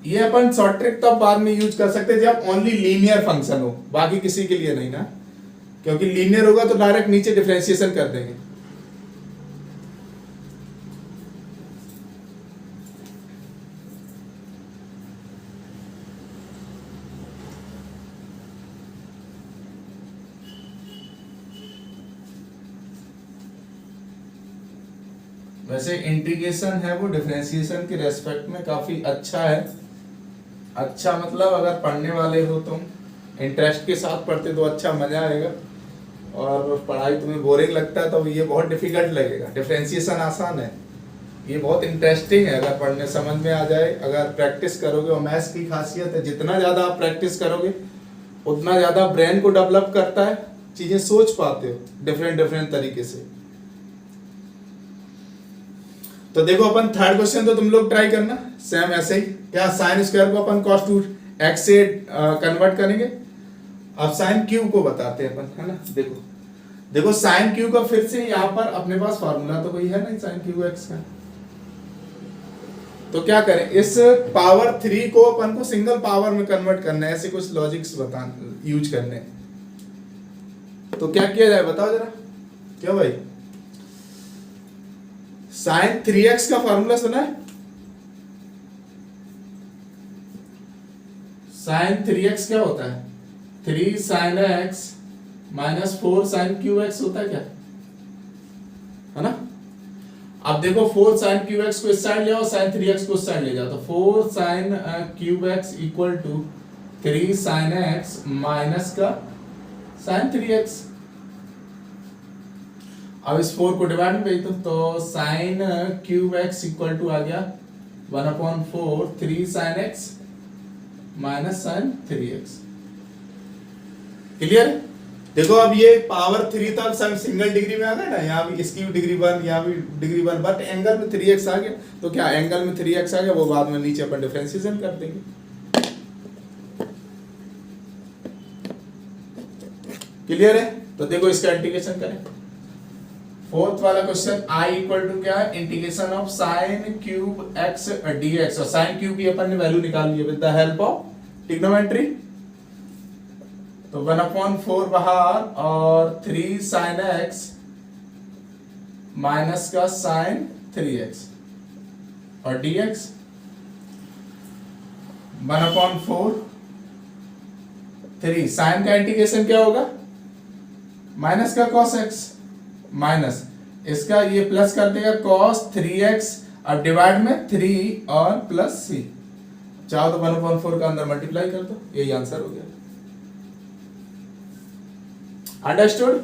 A: ये अपन शॉर्ट ट्रिक तब बाद में यूज कर सकते हैं जब ओनली लीनियर फंक्शन हो, बाकी किसी के लिए नहीं ना, क्योंकि लीनियर होगा तो डायरेक्ट नीचे डिफरेंशिएशन कर देंगे। वैसे इंटीग्रेशन है वो डिफरेंशिएशन के रेस्पेक्ट में काफी अच्छा है, अच्छा मतलब अगर पढ़ने वाले हो तुम, इंटरेस्ट के साथ पढ़ते तो अच्छा मजा आएगा, और पढ़ाई तुम्हें बोरिंग लगता है तो ये बहुत डिफिकल्ट लगेगा। डिफरेंशिएशन आसान है, ये बहुत इंटरेस्टिंग है अगर पढ़ने समझ में आ जाए, अगर प्रैक्टिस करोगे। और मैथ्स की खासियत है जितना ज़्यादा आप प्रैक्टिस करोगे उतना ज़्यादा ब्रेन को डेवलप करता है, चीज़ें सोच पाते हो डिफरेंट डिफरेंट तरीके से। तो देखो अपन थर्ड क्वेश्चन तो तुम लोग ट्राई करना सेम ऐसे ही, क्या साइन स्क्वायर को अपन cos 2x से कन्वर्ट करेंगे। अब साइन क्यूब को बताते हैं अपन, है ना। देखो देखो साइन क्यूब का फिर से यहाँ पर अपने पास फार्मूला तो कोई है नहीं साइन क्यूब x का, तो क्या करें, इस पावर 3 को अपन को सिंगल पावर में कन्वर्ट करना है, ऐसे कुछ लॉजिक्स बता यूज करने। तो क्या किया जाए बताओ जरा, क्या भाई, साइन 3x का फार्मूला सुना है, साइन 3x क्या होता है, 3 sine x minus 4 sine cube x होता है क्या, है ना। अब देखो 4 साइन क्यूब x को इस साइड ले आओ, साइन 3x को इस साइड ले जाओ, तो 4 sine cube x equal to 3 sine x minus का साइन 3x। अब इस 4 को डिवाइड में भेज दो, तो sine cube x equal to आ गया 1/4 3 sine x minus sine 3x। Clear. देखो अब ये पावर 3 तक सब सिंगल डिग्री में आ गया ना, यहाँ भी इसकी भी डिग्री 1, यहाँ भी डिग्री 1, बट एंगल में 3x आ गया, तो क्या एंगल में 3x आ गया, वो बाद में नीचे अपन डिफरेंशिएशन कर देंगे। क्लियर है। तो देखो इसका इंटीग्रेशन करें, फोर्थ वाला क्वेश्चन I इक्वल टू क्या है, integration of sign cube x dx, और साइन क्यूब की अपन ने वैल्यू निकाल ली है with the help of trigonometry. तो 1/4 बाहर और 3 साइन x माइनस का साइन 3x और dx 1/4 3 साइन का इंटीग्रेशन क्या होगा, माइनस का cos x माइनस इसका ये प्लस कर देगा cos 3x और डिवाइड में 3 और प्लस c, चाहो तो 1/4 का अंदर मल्टीप्लाई कर दो, यही आंसर हो गया। अंडरस्टूड।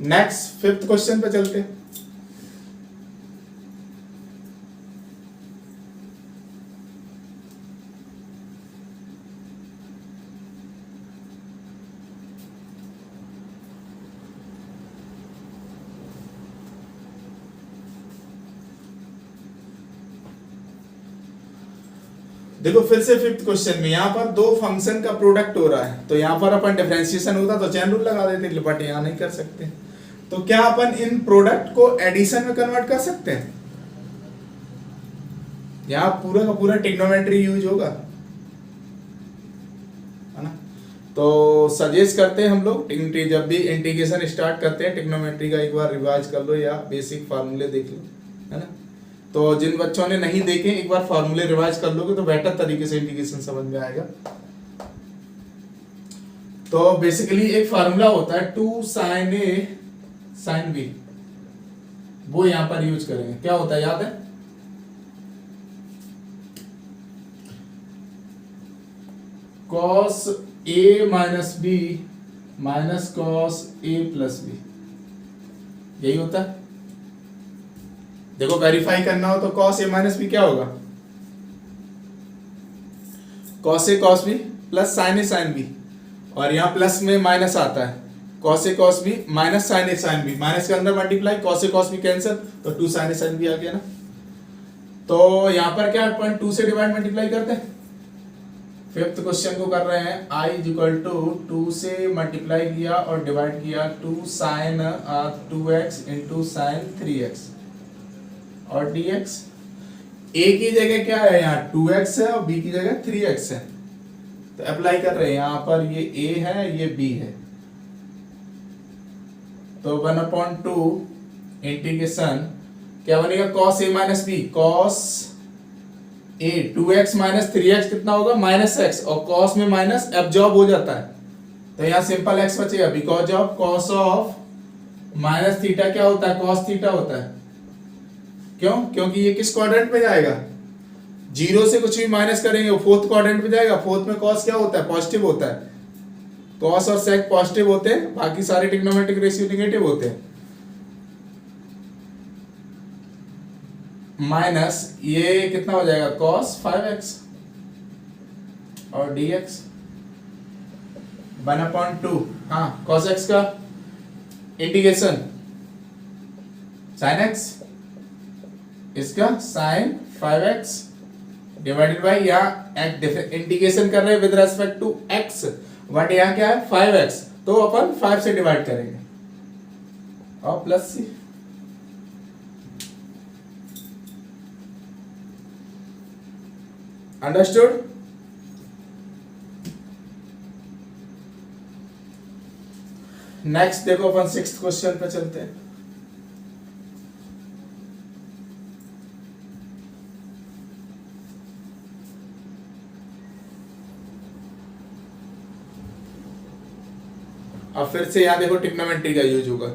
A: नेक्स्ट फिफ्थ क्वेश्चन पे चलते हैं। देखो फिर से फिफ्थ क्वेश्चन में यहाँ पर दो फंक्शन का प्रोडक्ट हो रहा है, तो यहाँ पर अपन डिफरेंशिएशन होता तो चेन रूल लगा देते, बट यहाँ नहीं कर सकते। तो क्या अपन इन प्रोडक्ट को एडिशन में कन्वर्ट कर सकते हैं? यहाँ पूरा का पूरा ट्रिग्नोमेट्री यूज होगा, है ना। तो सजेस्ट करते हैं हम लोग जब भी इंटीग्रेशन स्टार्ट करते हैं ट्रिग्नोमेट्री का एक बार रिवाइज कर लो या बेसिक फार्मूले देख लो, है ना। तो जिन बच्चों ने नहीं देखे एक बार फार्मूले रिवाइज कर लोगे तो बेटर तरीके से इंटीग्रेशन समझ में आएगा। तो बेसिकली एक फार्मूला होता है 2 sin A sin B, वो यहां पर यूज करेंगे। क्या होता है याद है? cos A minus B minus cos A plus B, यही होता है। देखो वेरीफाई करना हो तो cos A माइनस B क्या होगा? cos A cos B plus sin A sin B, और यहाँ प्लस में माइनस आता है, cos A cos B minus sin A sin B, minus के अंदर multiply, cos A cos B cancel, तो 2 sin A sin B आ गया ना। तो यहाँ पर क्या अपन 2 से डिवाइड मल्टीप्लाई करते हैं। फिफ्थ क्वेश्चन को कर रहे हैं, I इज इक्वल टू 2 से मल्टीप्लाई किया और डिवाइड किया 2 sin 2x into sine 3x और dx। a की जगह क्या है यहाँ 2x है और b की जगह 3x है, तो अप्लाई कर रहे हैं। यहाँ पर ये a है ये b है, तो 1/2 इंटीग्रेशन क्या बनेगा cos a minus b, cos a 2x minus 3x कितना होगा -x, और cos में माइनस एब्जॉर्ब हो जाता है, तो यहाँ सिंपल x बचेगा because of cos of minus theta क्या होता है cos थीटा होता है। क्यों? क्योंकि ये किस क्वाड्रेंट में जाएगा, जीरो से कुछ भी माइनस करेंगे वो फोर्थ क्वाड्रेंट में जाएगा। फोर्थ में cos क्या होता है पॉजिटिव होता है, cos और sec पॉजिटिव होते हैं, बाकी सारे ट्रिग्नोमेट्रिक रेशियो नेगेटिव होते हैं। माइनस ये कितना हो जाएगा cos 5x और dx 1/2, हाँ cos x का इंटीग्रेशन sin x, इसका sin 5x डिवाइडेड बाई, यहाँ इंटीग्रेशन कर रहे हैं with respect to x, but यहाँ क्या है 5x, तो अपन 5 से डिवाइड करेंगे और प्लस c। अंडरस्टूड? नेक्स्ट देखो अपन सिक्स्थ क्वेश्चन पे चलते हैं। अब फिर से यहां देखो ट्रिग्नोमेट्री का यूज होगा।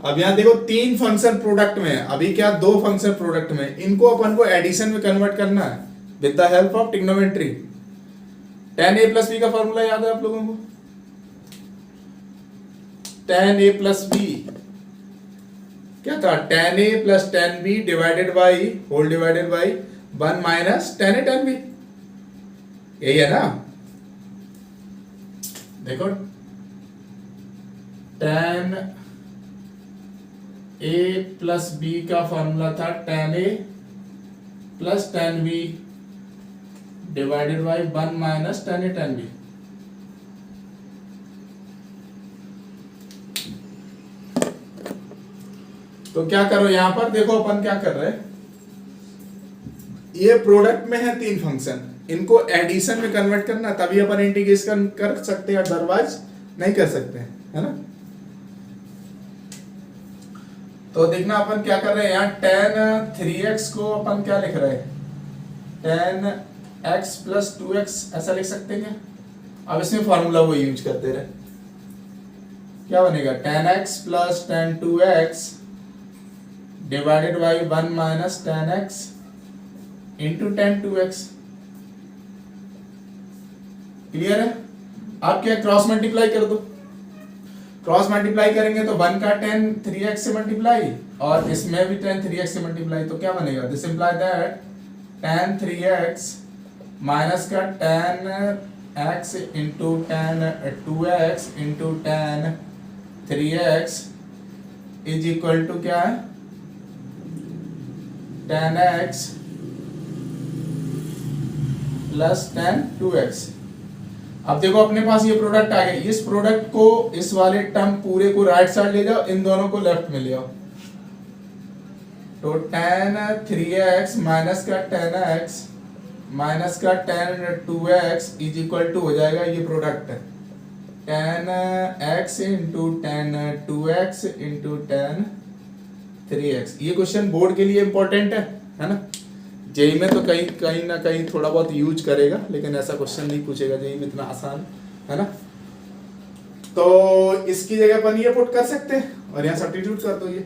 A: अब यहां देखो 3 फंक्शन प्रोडक्ट में, अभी क्या 2 फंक्शन प्रोडक्ट में, इनको अपन को एडिशन में कन्वर्ट करना है with the help of trigonometry. tan a plus b का फॉर्मूला याद है आप लोगों को? tan a प्लस बी क्या था, tan a plus tan b divided by whole divided by 1 minus tan a tan b, यही है ना। देखो tan a प्लस b का फॉर्मूला था tan a plus tan b divided by 1 minus tan a tan b। तो क्या करो यहां पर देखो अपन क्या कर रहे हैं, ये प्रोडक्ट में है 3 फंक्शन, इनको एडिशन में कन्वर्ट करना, तभी अपन इंटीग्रेशन कर सकते हैं, अदरवाइज नहीं कर सकते, है ना। तो देखना अपन क्या कर रहे हैं, यहाँ tan 3x को अपन क्या लिख रहे हैं, tan x प्लस 2x ऐसा लिख सकते हैं क्या। अब इसमें फॉर्मूला वो यूज करते रहे, क्या बनेगा tan x plus tan 2x divided by 1 minus tan x into tan 2x। Clear है? आप क्या क्रॉस मल्टीप्लाई कर दो, क्रॉस मल्टीप्लाई करेंगे तो 1 का tan 3x से मल्टीप्लाई और इसमें भी tan 3x से मल्टीप्लाई, तो क्या बनेगा, this imply that tan 3x minus का tan x into tan 2x into tan 3x is equal to क्या है tan x plus ten 2x। अब देखो अपने पास ये प्रोडक्ट आ गया, इस प्रोडक्ट को, इस वाले टर्म पूरे को राइट साइड ले जाओ, इन दोनों को लेफ्ट में ले आओ, तो tan 3x माइनस का tan x माइनस का tan 2x is equal to हो जाएगा ये product tan x into tan 2x into tan 3x। ये क्वेश्चन बोर्ड के लिए इंपॉर्टेंट है ना। जेई में तो कहीं कहीं ना कहीं थोड़ा बहुत यूज करेगा, लेकिन ऐसा क्वेश्चन नहीं पूछेगा जेई में, इतना आसान है ना। तो इसकी जगह अपन ये पुट कर सकते हैं और यहाँ सब्स्टिट्यूट कर दो ये,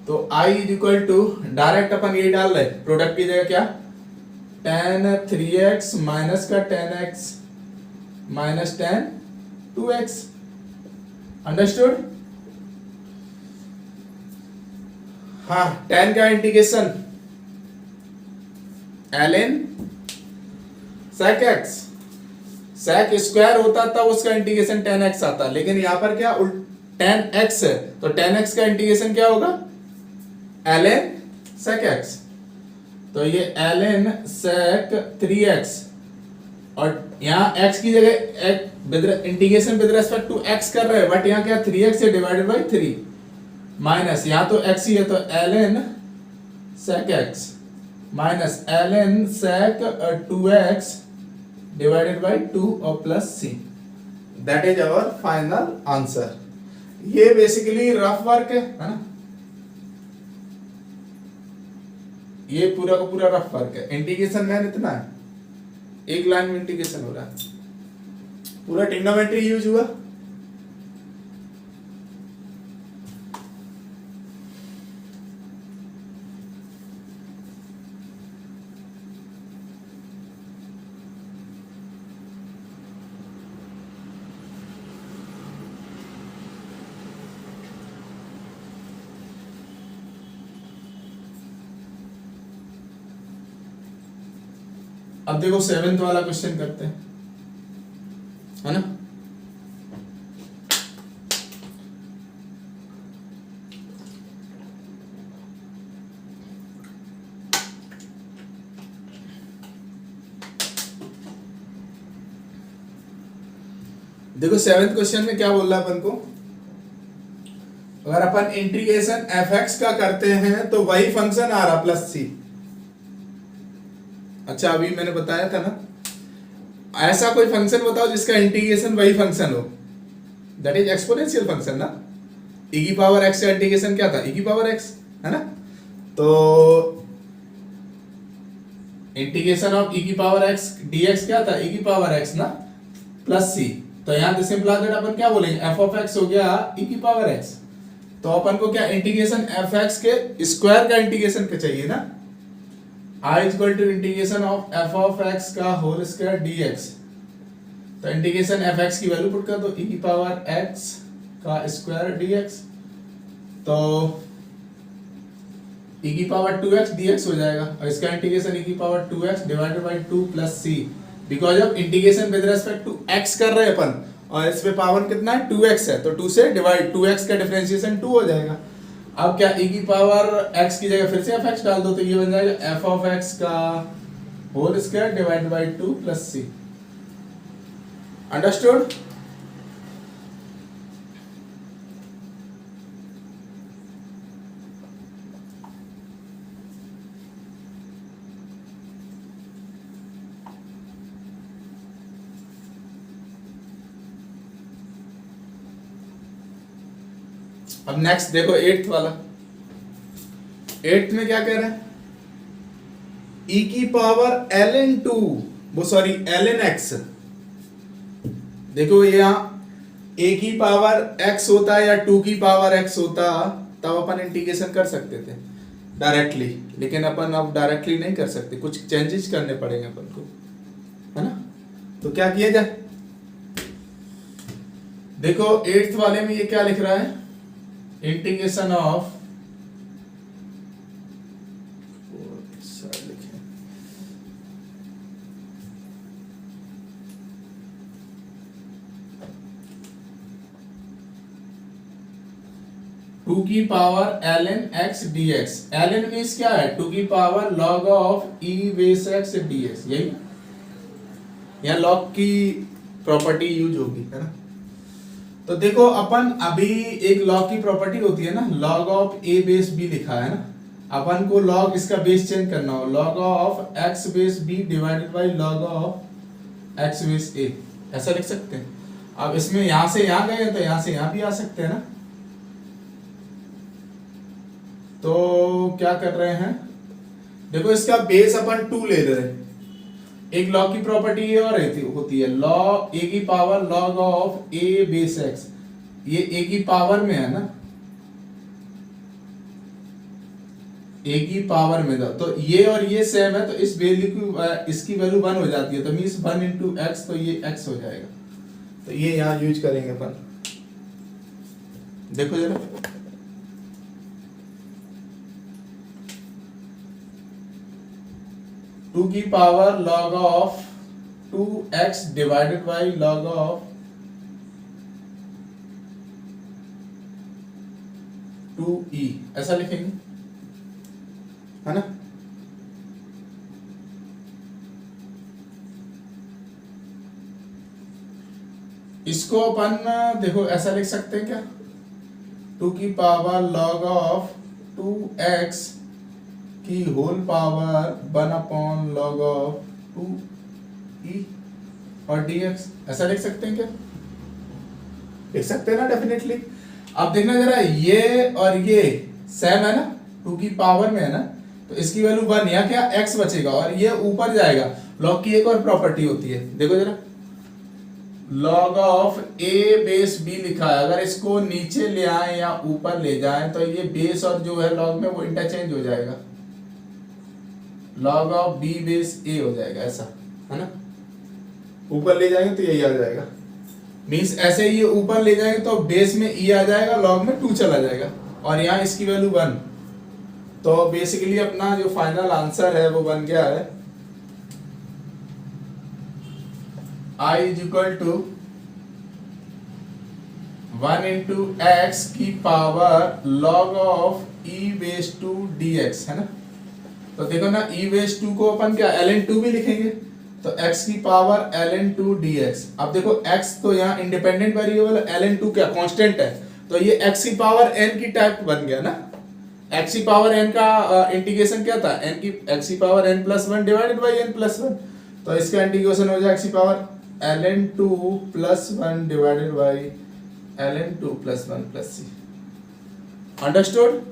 A: तो i is equal to direct अपन ये डाल रहे, प्रोडक्ट की जगह क्या, tan 3x माइनस का tan x minus tan 2x। Understood. हाँ, tan का integration ln sec x, sec square होता था उसका इंटीग्रेशन tan x आता, लेकिन यहां पर क्या tan x है, तो tan x का इंटीग्रेशन क्या होगा ln sec x। तो ये ln sec 3x, और यहाँ x की जगह integration with respect to x कर रहे हैं, बट यहाँ क्या 3x से डिवाइडेड बाई 3 माइनस, यहाँ तो x ही है, तो ln sec x minus ln sec 2x divided by 2 और plus c। That is our final answer. ये बेसिकली रफ वर्क है ना, ये पूरा का पूरा रफ वर्क है। इंटीग्रेशन मैन इतना है, एक लाइन में इंटीग्रेशन हो रहा है, पूरा ट्रिग्नोमेट्री यूज हुआ। अब देखो 7th वाला क्वेश्चन करते हैं, है ना। देखो 7th क्वेश्चन में क्या बोल रहा है अपन को, अगर अपन इंटीग्रेशन fx का करते हैं तो वही फंक्शन आ रहा प्लस c। अच्छा, अभी मैंने बताया था ना, ऐसा कोई फंक्शन बताओ जिसका इंटीग्रेशन वही फंक्शन हो, दैट इज एक्सपोनेंशियल फंक्शन ना। e की पावर x का इंटीग्रेशन क्या था, e की पावर x, है ना। तो इंटीग्रेशन ऑफ e की पावर x dx क्या था, e की पावर x ना प्लस c। तो यहाँ दिस इंप्लाइज दैट अपन क्या बोलेंगे, f ऑफ x हो गया e की पावर x। तो अपन को क्या इंटीग्रेशन fx के स्क्वायर का इंटीग्रेशन क्या चाहिए ना, I equal to integration of f of x का होल स्क्वायर dx। तो इंटीग्रेशन fx की वैल्यू पुट कर दो, e की पावर x का स्क्वायर dx, तो e की पावर 2x dx हो जाएगा, और इसका इंटीग्रेशन e की power 2x divided by 2 plus c, because of integration with respect to x कर रहे हैं अपन, और इस पे पावर कितना है 2x है, तो 2 से डिवाइड, 2x का डिफरेंशिएशन 2 हो जाएगा। अब क्या e की पावर x की जगह फिर से fx डाल दो, तो ये बन जाएगा f ऑफ x का whole square divided by 2 plus c। Understood. अब नेक्स्ट देखो 8th वाला, 8th में क्या कह रहे हैं, e की पावर ln 2, वो सॉरी ln x। देखो यहाँ a की पावर x होता या 2 की पावर x होता, तब अपन इंटीग्रेशन कर सकते थे डायरेक्टली, लेकिन अपन अब डायरेक्टली नहीं कर सकते, कुछ चेंजेस करने पड़ेंगे अपन को, है ना। तो क्या किया जाए, देखो 8th वाले में ये क्या लिख रहा है, इंटीग्रेशन ऑफ टू की power ln x dx। ln means क्या है, टू की power log of e base x dx, यही यहाँ log की प्रॉपर्टी यूज होगी, है ना। तो देखो अपन अभी एक log की प्रॉपर्टी होती है ना, log of a base b लिखा है ना, अपन को log इसका बेस चेंज करना हो, log of x base b divided by log of x base a, ऐसा लिख सकते हैं। अब इसमें यहां से यहां गए तो यहां से यहां भी आ सकते हैं ना। तो क्या कर रहे हैं, देखो इसका बेस अपन 2 ले रहे हैं, एक log की प्रॉपर्टी ये और होती है log a की power log of a base x, ये a की पावर में है ना, a की पावर में था, तो ये और ये सेम है, तो इस वैल्यू की इसकी वैल्यू 1 हो जाती है, तो मींस 1 इंटू एक्स, तो ये x हो जाएगा। तो ये यहां यूज करेंगे अपन, देखो जरा, टू की power log of 2x divided by log of 2e, ऐसा लिखेंगे, है ना। इसको अपन देखो ऐसा लिख सकते हैं क्या, टू की पावर log ऑफ 2x की whole power 1 upon log of 2e और dx, ऐसा लिख सकते हैं क्या, लिख सकते हैं ना, डेफिनेटली। अब देखना जरा, ये और ये सेम है ना, 2 की पावर में है ना, तो इसकी वैल्यू 1, या क्या x बचेगा और ये ऊपर जाएगा। log की एक और प्रॉपर्टी होती है, देखो जरा, log of a base b लिखा है, अगर इसको नीचे ले आए या ऊपर ले जाएं तो ये बेस और जो है log में वो इंटरचेंज हो जाएगा, log of b base a हो जाएगा, ऐसा है ना। ऊपर ले जाएंगे तो यही आ जाएगा, मींस ऐसे ही ऊपर ले जाएंगे तो बेस में e आ जाएगा, log में 2 चला जाएगा, और यहाँ इसकी वैल्यू 1। तो बेसिकली अपना जो फाइनल आंसर है वो बन गया है I is equal to 1 into x की power log of e base two dx, है ना। तो देखो ना, e बेस 2 को अपन क्या ln 2 भी लिखेंगे, तो x की पावर ln 2 dx। अब देखो x तो यहाँ इंडिपेंडेंट वेरिएबल, ln 2 क्या कांस्टेंट है, तो ये x की पावर n की टाइप बन गया ना। x की पावर n का इंटीग्रेशन क्या था, n की x की power n plus 1 divided by n plus 1, तो इसका इंटीग्रेशन हो जाएगा x की power ln 2 plus 1 divided by ln 2 plus 1 plus c। Understood.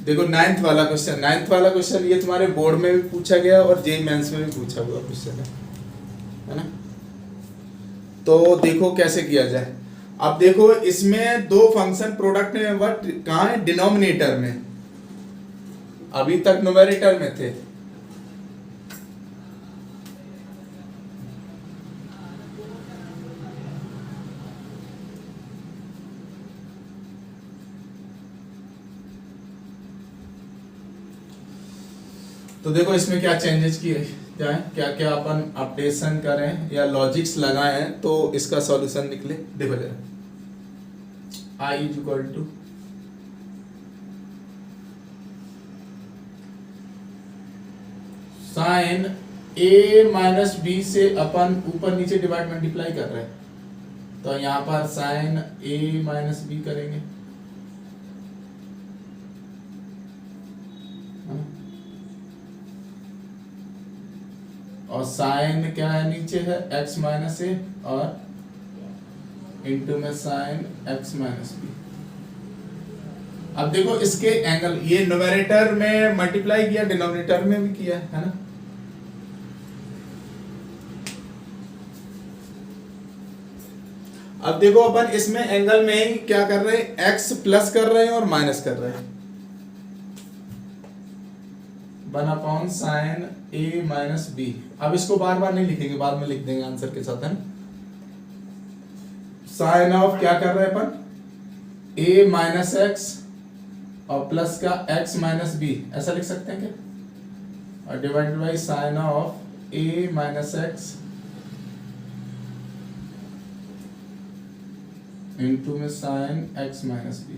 A: देखो नाइन्थ वाला क्वेश्चन ये तुम्हारे बोर्ड में भी पूछा गया और जेईई मेंस में भी पूछा हुआ क्वेश्चन है ना। तो देखो कैसे किया जाए। अब देखो इसमें दो फंक्शन प्रोडक्ट में, बट कहाँ है, डिनोमिनेटर में, अभी तक न्यूमरेटर में थे। तो देखो इसमें क्या चेंजेस किए जाए, क्या क्या अपन अपडेशन करें या लॉजिक्स लगाएं तो इसका सॉल्यूशन निकले। देखो जरा, i is equal to sine a minus b से अपन ऊपर नीचे डिवाइड मल्टीप्लाई कर रहे हैं, तो यहाँ पर साइन a माइनस बी करेंगे, और साइन क्या है, नीचे है x माइनस ए, और इंटू में साइन x माइनस बी। अब देखो इसके एंगल, ये न्यूमरेटर में मल्टीप्लाई किया, डिनोमिनेटर में भी किया, है ना। अब देखो अपन इसमें एंगल में ही क्या कर रहे हैं, x प्लस कर रहे हैं और माइनस कर रहे हैं। One upon sign a minus B. अब इसको बार बार नहीं लिखेंगे, बाद में लिख देंगे आंसर के साथ, है ना। साइन ऑफ क्या कर रहे हैं अपन, ए माइनस एक्स और प्लस का एक्स माइनस बी, ऐसा लिख सकते हैं क्या, और divided by sine of A minus x into में साइन एक्स माइनस बी।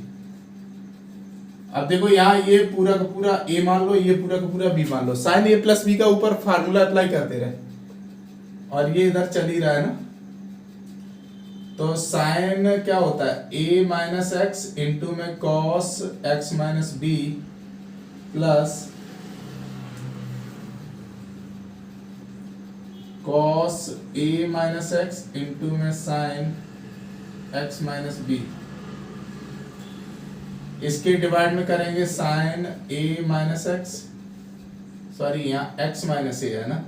A: अब देखो यहाँ ये पूरा का पूरा a मान लो, ये पूरा का पूरा b मान लो, साइन a प्लस बी का ऊपर फार्मूला अप्लाई करते रहे और ये इधर चल ही रहा है ना। तो साइन क्या होता है, a माइनस एक्स इंटू में cos x minus b plus cos a minus x into में साइन एक्स माइनस बी। इसके डिवाइड में करेंगे sine a minus x, sorry यहाँ एक्स माइनस ए है ना,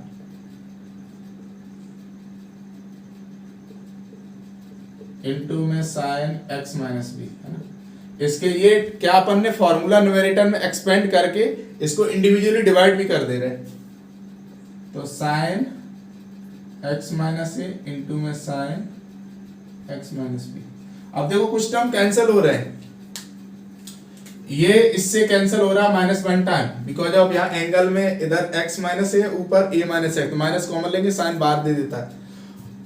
A: इनटू में साइन एक्स माइनस बी, है ना। इसके ये क्या अपन ने फॉर्मूला न्यूमरेटर में एक्सपेंड करके इसको इंडिविजुअली डिवाइड भी कर दे रहे हैं। तो साइन एक्स माइनस ए इंटू में साइन एक्स माइनस बी। अब देखो कुछ टर्म कैंसिल हो रहे हैं, ये इससे कैंसिल हो रहा है minus one time, because of यहाँ एंगल में इधर x माइनस है, ऊपर a माइनस है, तो माइनस कॉमन लेंगे, साइन बाहर दे देता है,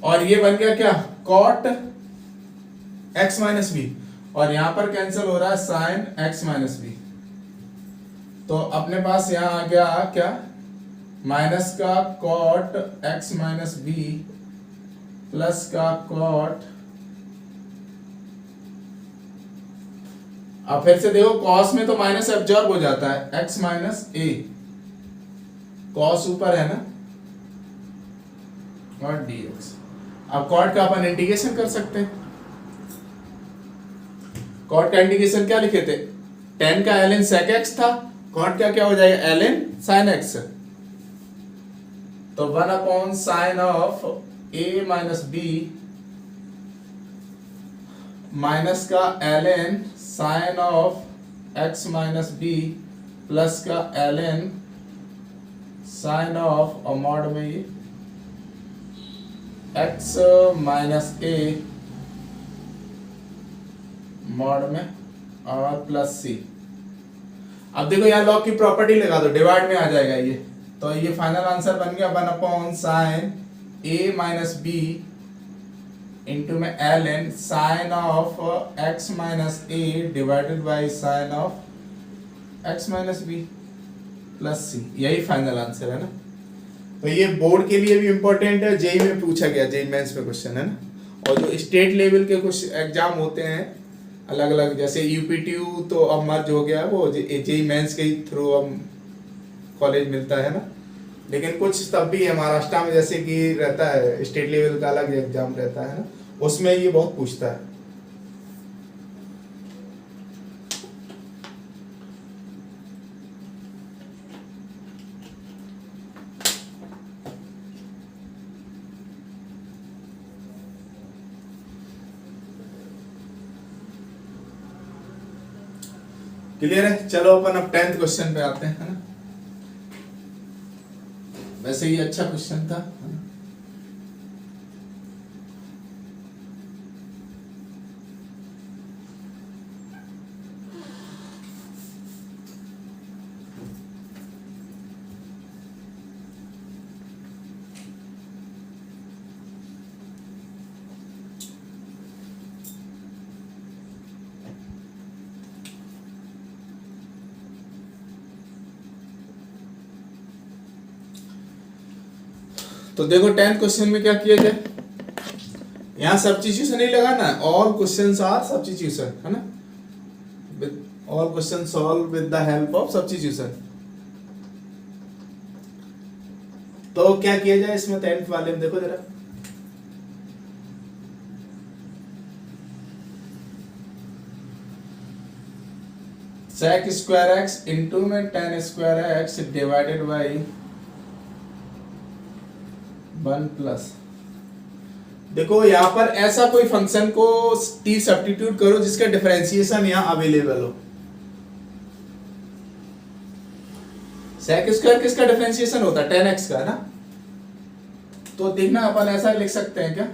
A: और ये बन गया क्या, कॉट x माइनस बी, और यहाँ पर कैंसिल हो रहा है साइन x माइनस बी। तो अपने पास यहाँ आ गया क्या, माइनस का cot x minus b plus का कॉट, अब फिर से देखो कॉस में तो माइनस एब्जॉर्ब हो जाता है, x माइनस ए, कॉस ऊपर है ना, और dx। अब कॉट का अपन इंटीग्रेशन कर सकते हैं। कॉट का इंटीग्रेशन क्या लिखे थे, tan का ln sec x था, कॉट का क्या हो जाएगा ln sin x। तो one upon sine of a minus b minus का ln sine of x minus b plus का ln साइन ऑफ और मॉड में ये x माइनस a मॉड में और प्लस c। अब देखो यहाँ लॉग की प्रॉपर्टी लगा दो, डिवाइड में आ जाएगा ये, तो ये फाइनल आंसर बन गया one upon sine a minus b into में ln sine of x minus a divided by sine of x minus b plus c, यही फाइनल आंसर है ना। तो ये बोर्ड के लिए भी इंपॉर्टेंट है, जेई में पूछा गया, जेई मेंस में क्वेश्चन है ना। और जो स्टेट लेवल के कुछ एग्जाम होते हैं अलग अलग, जैसे यूपीटीयू तो अब मर्ज हो गया, वो जेई मेंस के ही थ्रू अब कॉलेज मिलता है ना, लेकिन कुछ तब भी है महाराष्ट्र में, जैसे कि रहता है स्टेट लेवल का अलग एग्जाम रहता है ना, उसमें ये बहुत पूछता है। क्लियर है, चलो अपन अब 10th क्वेश्चन पे आते हैं, है ना। वैसे ये अच्छा क्वेश्चन था, है ना? तो देखो 10th क्वेश्चन में क्या किया जाए, यहाँ सब्स्टिट्यूशन नहीं लगाना है, ऑल क्वेश्चंस आर सब्स्टिट्यूशन, है ना, all question solve with the help of substitution. तो क्या किया जाए इसमें 10th वाले में, देखो जरा, sec स्क्वायर एक्स इंटू में tan square x divided by 1 plus. देखो यहाँ पर ऐसा कोई फंक्शन को टी सब्स्टिट्यूट करो जिसका डिफरेंशिएशन यहाँ अवेलेबल हो। sec स्क्वायर किसका डिफरेंशिएशन होता है, 10x का, है ना। तो देखना अपन ऐसा लिख सकते हैं क्या,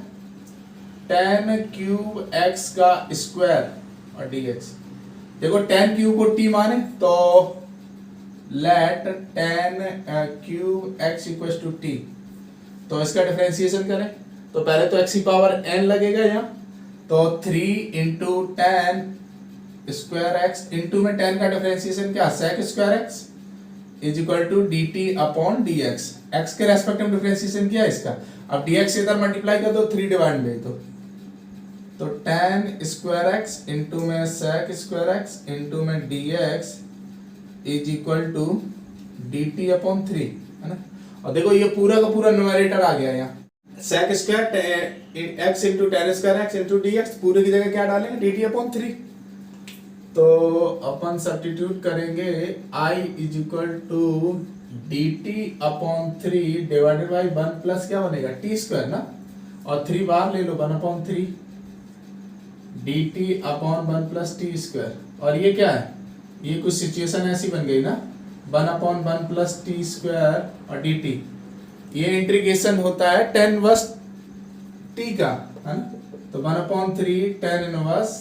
A: 10 क्यूब x का स्क्वायर और dx। देखो 10 क्यूब को t माने तो let 10 cube x equal to t, तो इसका डिफरेंशिएशन करें तो पहले तो x की पावर n लगेगा यहाँ, तो 3 इंटू 10 स्क्वायर x इंटू में 10 का डिफरेंशिएशन क्या, sec square x is equal to dt upon dx। x के रेस्पेक्ट में डिफरेंशिएशन किया इसका, अब dx इधर मल्टीप्लाई कर दो 3 डिवाइड में तो 10 स्क्वायर x इंटू में sec स्क्वायर x इंटू में dx is equal to dt upon 3, है ना। और देखो ये पूरा का पूरा न्यूमरेटर आ गया यहाँ, sec square x into 10 square x into dx, पूरे की जगह क्या डालेंगे, dt अपॉन 3। तो अपन सब्स्टिट्यूट करेंगे I is equal to dt upon 3 divided by 1 plus क्या बनेगा t स्क्वायर ना, और 3 बार ले लो 1 upon 3 dt upon 1 plus t square. और ये क्या है, ये कुछ सिचुएशन ऐसी बन गई ना, 1 अपॉन 1 प्लस टी स्क्वायर और dt, ये इंटीग्रेशन होता है 10 इनवर्स t का, है ना। तो 1 अपॉन 3 10 इनवर्स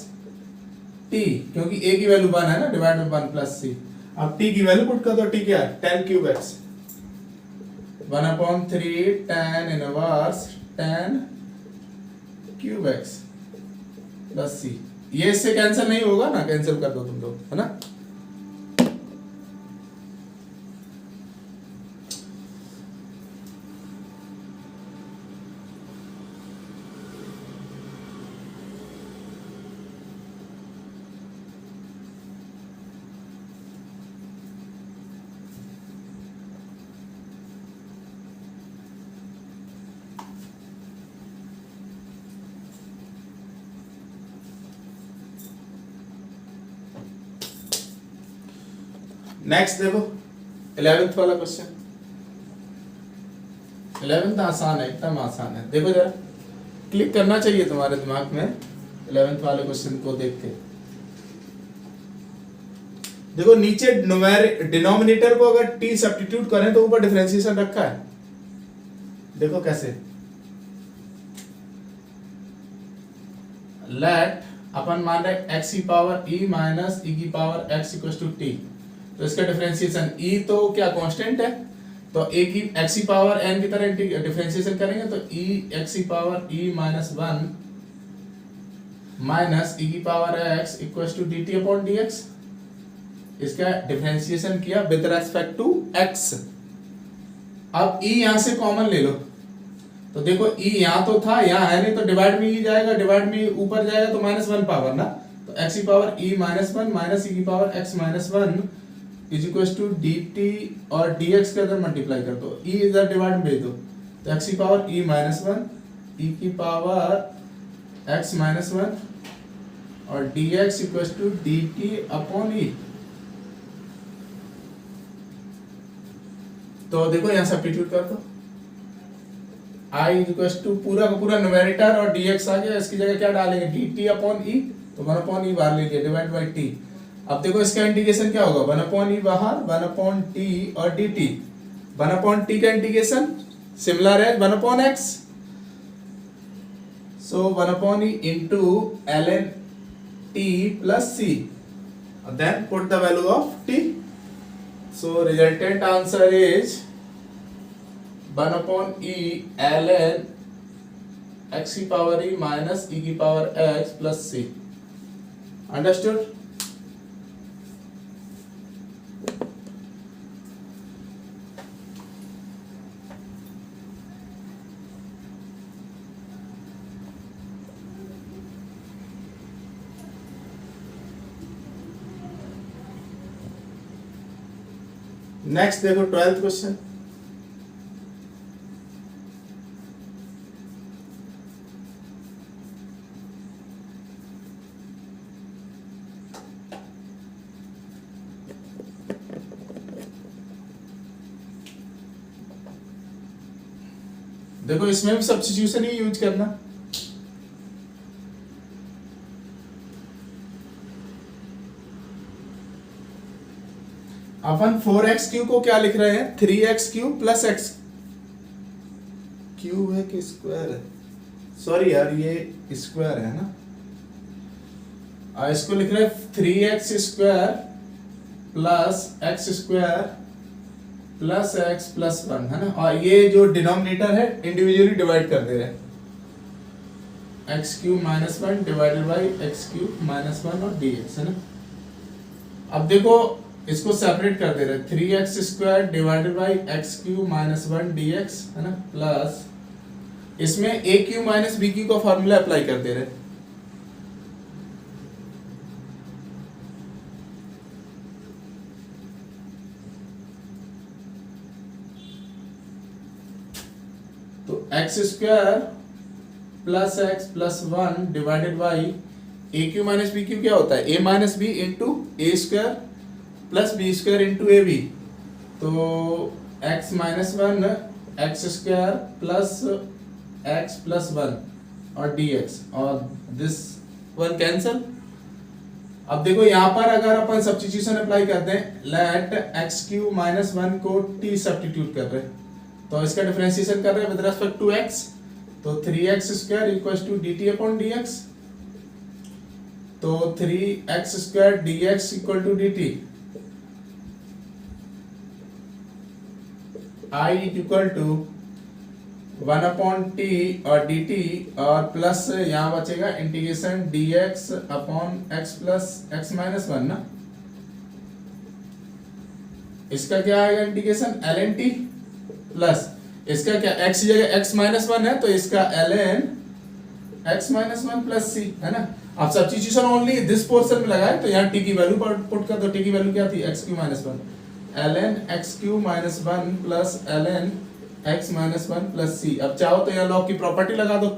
A: t, क्योंकि a की वैल्यू 1 है ना, डिवाइड बाय 1 प्लस c। अब t की वैल्यू पुट कर दो, t क्या है 10 cube x, 1 upon 3 10 inverse 10 cube x plus c। ये इससे कैंसिल नहीं होगा ना, कैंसिल कर दो तुम लोग, है ना। नेक्स्ट देखो 11th वाला क्वेश्चन। 11th आसान है, एकदम आसान है। देखो जरा, क्लिक करना चाहिए तुम्हारे दिमाग में 11th वाले क्वेश्चन को देख के। देखो नीचे डिनोमिनेटर को अगर t सब्स्टिट्यूट करें तो ऊपर डिफरेंशिएशन रखा है, देखो कैसे। लेट अपन मान रहे x की पावर e माइनस e की power x equal to t, तो इसका डिफरेंशिएशन e तो क्या कांस्टेंट है, तो a की x की पावर n की तरह डिफरेंशिएशन करेंगे तो e x की power e minus 1 minus e की power x equal to dt upon dx। इसका डिफरेंशिएशन किया विद रेस्पेक्ट टू x। अब e यहां से कॉमन ले लो, तो देखो e यहां तो था, यहां है नहीं, तो डिवाइड में e जाएगा, डिवाइड में ऊपर जाएगा तो -1 पावर ना, तो x की power e minus 1 minus e की power x minus 1 is equal to dt और dx के अंदर मल्टीप्लाई कर दो, e इधर डिवाइड में भेज दो, तो x की पावर e माइनस 1 e की पावर x माइनस 1 और dx equal to dt upon e। तो देखो यहां सब्स्टिट्यूट कर दो, i इक्वल टू पूरा का पूरा न्यूमरेटर और dx आ गया, इसकी जगह क्या डालेंगे dt अपॉन e, तो 1 अपॉन e बाहर लीजिए डिवाइड बाय t। अब देखो इसका इंटीग्रेशन क्या होगा, 1 अपॉन e बाहर 1 अपॉन t और dt, 1 अपॉन t का इंटीग्रेशन सिमिलर है 1 upon x, so 1 upon e into ln t plus c, then put the value of t। So resultant answer is 1 upon e ln x की power e minus e की power x plus c। Understood. Next देखो 12th question. देखो इसमें भी substitution ही use करना। अपन 4x³ को क्या लिख रहे हैं, 3x³ प्लस एक्स क्यूब है कि स्क्वायर है, सॉरी यार ये स्क्वायर है ना, इसको लिख रहे हैं 3x² plus x² plus x plus 1 है ना, और ये जो डिनोमिनेटर है इंडिविजुअली डिवाइड कर दे रहे हैं, x³ minus 1 divided by x³ minus 1 और dx है ना। अब देखो इसको सेपरेट कर दे रहे हैं, 3x² divided by x³ minus 1 dx है ना, प्लस इसमें aq माइनस bq का फॉर्मूला अप्लाई कर दे रहे हैं, तो x² plus x plus 1 divided by aq minus bq क्या होता है, a minus b into a² plus b² into ab, तो x minus 1 x² plus x plus 1 और dx, और दिस वन कैंसल। अब देखो यहाँ पर अगर अपन सब्स्टिट्यूशन अप्लाई करते हैं, लेट x³ माइनस 1 को t सब्स्टिट्यूट कर रहे हैं, तो इसका डिफरेंशिएशन कर रहे हैं विद रेस्पेक्ट टू x, तो 3x² equals to dt upon dx, तो 3x² dx equal to dt, I equal to 1 upon t और dt, और प्लस यहाँ बचेगा integration dx upon x plus x minus 1 ना, इसका क्या आएगा इंटीग्रेशन ln t प्लस इसका क्या x जगह x माइनस 1 है तो इसका ln x minus 1 plus c है ना। अब सब्स्टिट्यूशन ओनली दिस पोर्शन में लगाए तो यहाँ t की वैल्यू पुट कर दो, t की वैल्यू क्या थी, x³ minus 1 ln x³ minus 1 plus ln x minus 1 plus c। अब चाहो तो यहाँ लॉग की प्रॉपर्टी लगा दो,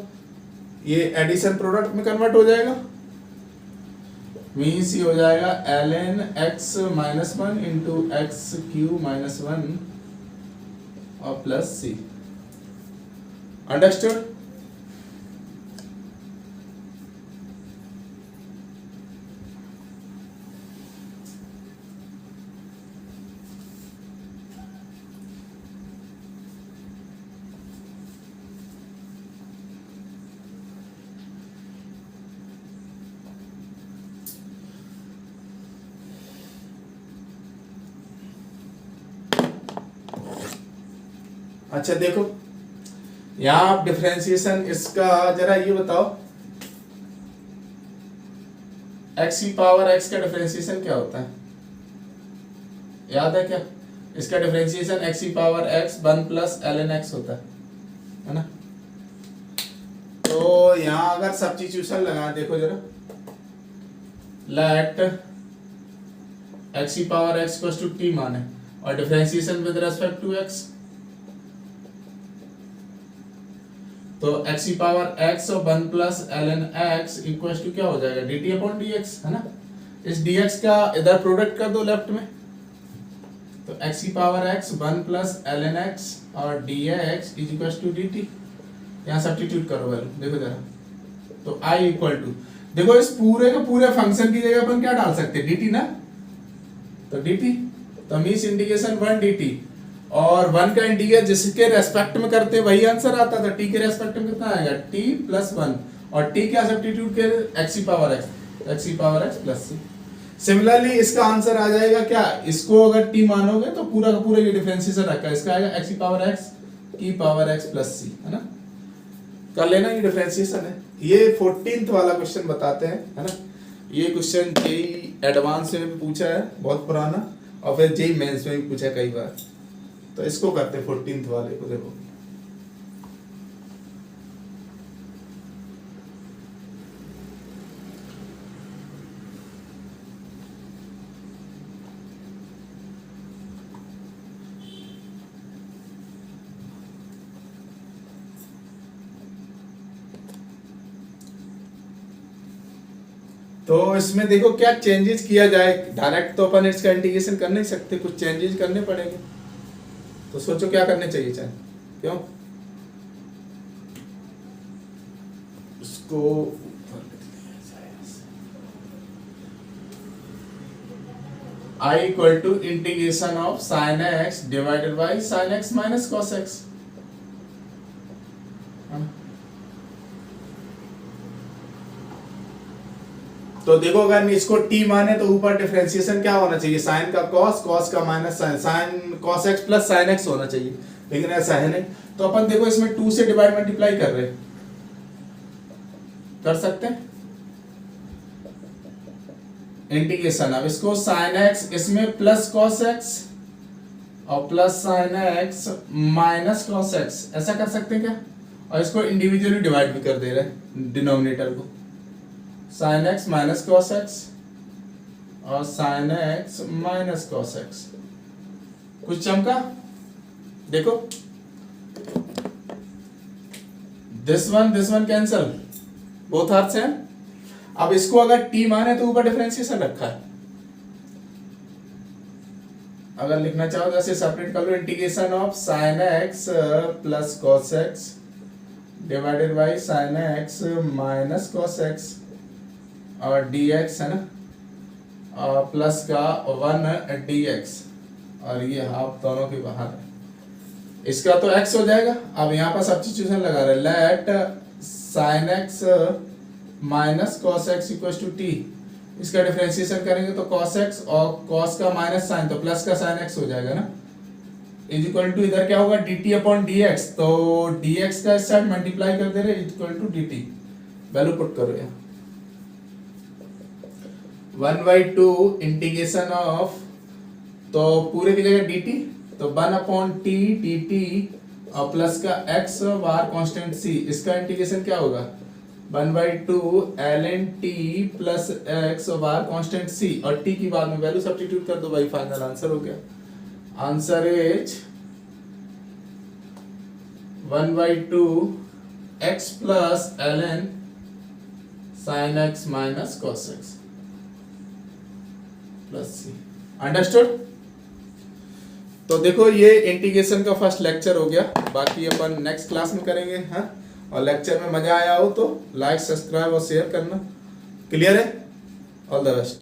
A: ये एडिशन प्रोडक्ट में कन्वर्ट हो जाएगा, मीन्स ये हो जाएगा ln x minus 1 into x³ minus 1 और प्लस c। अंडरस्टूड। अच्छा देखो यहाँ आप डिफरेंशिएशन इसका जरा ये बताओ, x की पावर x का डिफरेंशिएशन क्या होता है, याद है क्या, इसका डिफरेंशिएशन x की power x 1 plus ln x होता है ना। तो यहाँ अगर सब्स्टिट्यूशन लगा देखो जरा, लेट x की power x equals to t माने और differentiation with respect to x, तो x की पावर x और 1 plus ln x equals to क्या हो जाएगा, dt अपॉन dx है ना। इस dx का इधर प्रोडक्ट कर दो लेफ्ट में, तो x की power x 1 plus ln x और dx is equals to dt, यहाँ सब्स्टिट्यूट करो वैल्यू देखो जरा, तो I इक्वल टू, देखो इस पूरे के पूरे फंक्शन की जगह अपन क्या डाल सकते हैं, dt ना, तो dt, तो मीन्स इंटीग्रेशन 1 dt, और 1 का इंटीग्रेट जिसके रेस्पेक्ट में करते हैं वही आंसर आता था, t के रेस्पेक्ट में कितना आएगा, t प्लस 1, और t क्या सब्स्टिट्यूट कर x की power x plus c। Similarly इसका आंसर आ जाएगा क्या, इसको अगर t मानोगे तो पूरा का पूरा ये डिफरेंशिएशन रखा है, इसका आएगा x की पावर x प्लस c है ना। कर लेना, ये डिफरेंशिएशन है। ये 14th वाला क्वेश्चन बताते हैं है ना, ये क्वेश्चन जेई एडवांस में भी पूछा है बहुत पुराना, और फिर जेई मेंस में भी पूछा कई बार, तो इसको करते हैं 14th वाले को। देखो तो इसमें देखो क्या चेंजेस किया जाए, डायरेक्ट तो अपन इसका इंटीग्रेशन कर नहीं सकते, कुछ चेंजेस करने पड़ेंगे, तो सोचो क्या करने चाहिए, चाहे क्यों इसको I equal to integration of sine x divided by sine x minus cos x. तो देखो अगर इसको t माने तो ऊपर डिफरेंशिएशन क्या होना चाहिए, साइन का कॉस, कॉस का minus sine, sine cos x plus sine x होना चाहिए, लेकिन ऐसा है नहीं। तो अपन देखो इसमें 2 से डिवाइड मल्टीप्लाई कर रहे हैं, कर सकते हैं इंटीग्रेशन। अब इसको साइन एक्स इसमें प्लस कॉस एक्स और plus sine x minus cos x, ऐसा कर सकते हैं क्या? और इसको इंडिविजुअली डिवाइड भी कर दे रहे हैं डिनोमिनेटर को, sine x minus cos x और sine x minus cos x. कुछ चमका? देखो this one cancel, both are same. अब इसको अगर t माने तो ऊपर डिफरेंशिएशन रखा है, अगर लिखना चाहो तो ऐसे सेपरेट कर लो, integration of sine x plus cos x divided by sine x minus cos x और dx है ना, और प्लस का 1 dx, और ये हाफ दोनों के बाहर है, इसका तो x हो जाएगा। अब यहाँ पर सब्स्टिट्यूशन लगा रहे, let sine x minus cos x equal to t, इसका डिफरेंशिएशन करेंगे तो cos x और cos का माइनस साइन तो प्लस का साइन x हो जाएगा ना, इज इक्वल टू इधर क्या होगा dt अपॉन dx, तो dx का इस साइड मल्टीप्लाई कर दे रहे is equal to dt, value put करो यहाँ 1/2 इंटीग्रेशन ऑफ, तो पूरे की जगह dt, तो 1 अपॉन t dt और प्लस का x बार कांस्टेंट c, इसका इंटीग्रेशन क्या होगा 1/2 ln t प्लस x बार कांस्टेंट c, और t की बाद में वैल्यू सब्स्टिट्यूट कर दो भाई, फाइनल आंसर हो गया। Answer is 1/2 x plus ln sin x minus cos x plus c। Understood? तो देखो ये इंटीग्रेशन का फर्स्ट लेक्चर हो गया, बाकी अपन नेक्स्ट क्लास में करेंगे। हाँ, और लेक्चर में मजा आया हो तो लाइक सब्सक्राइब और शेयर करना। क्लियर है? All the best.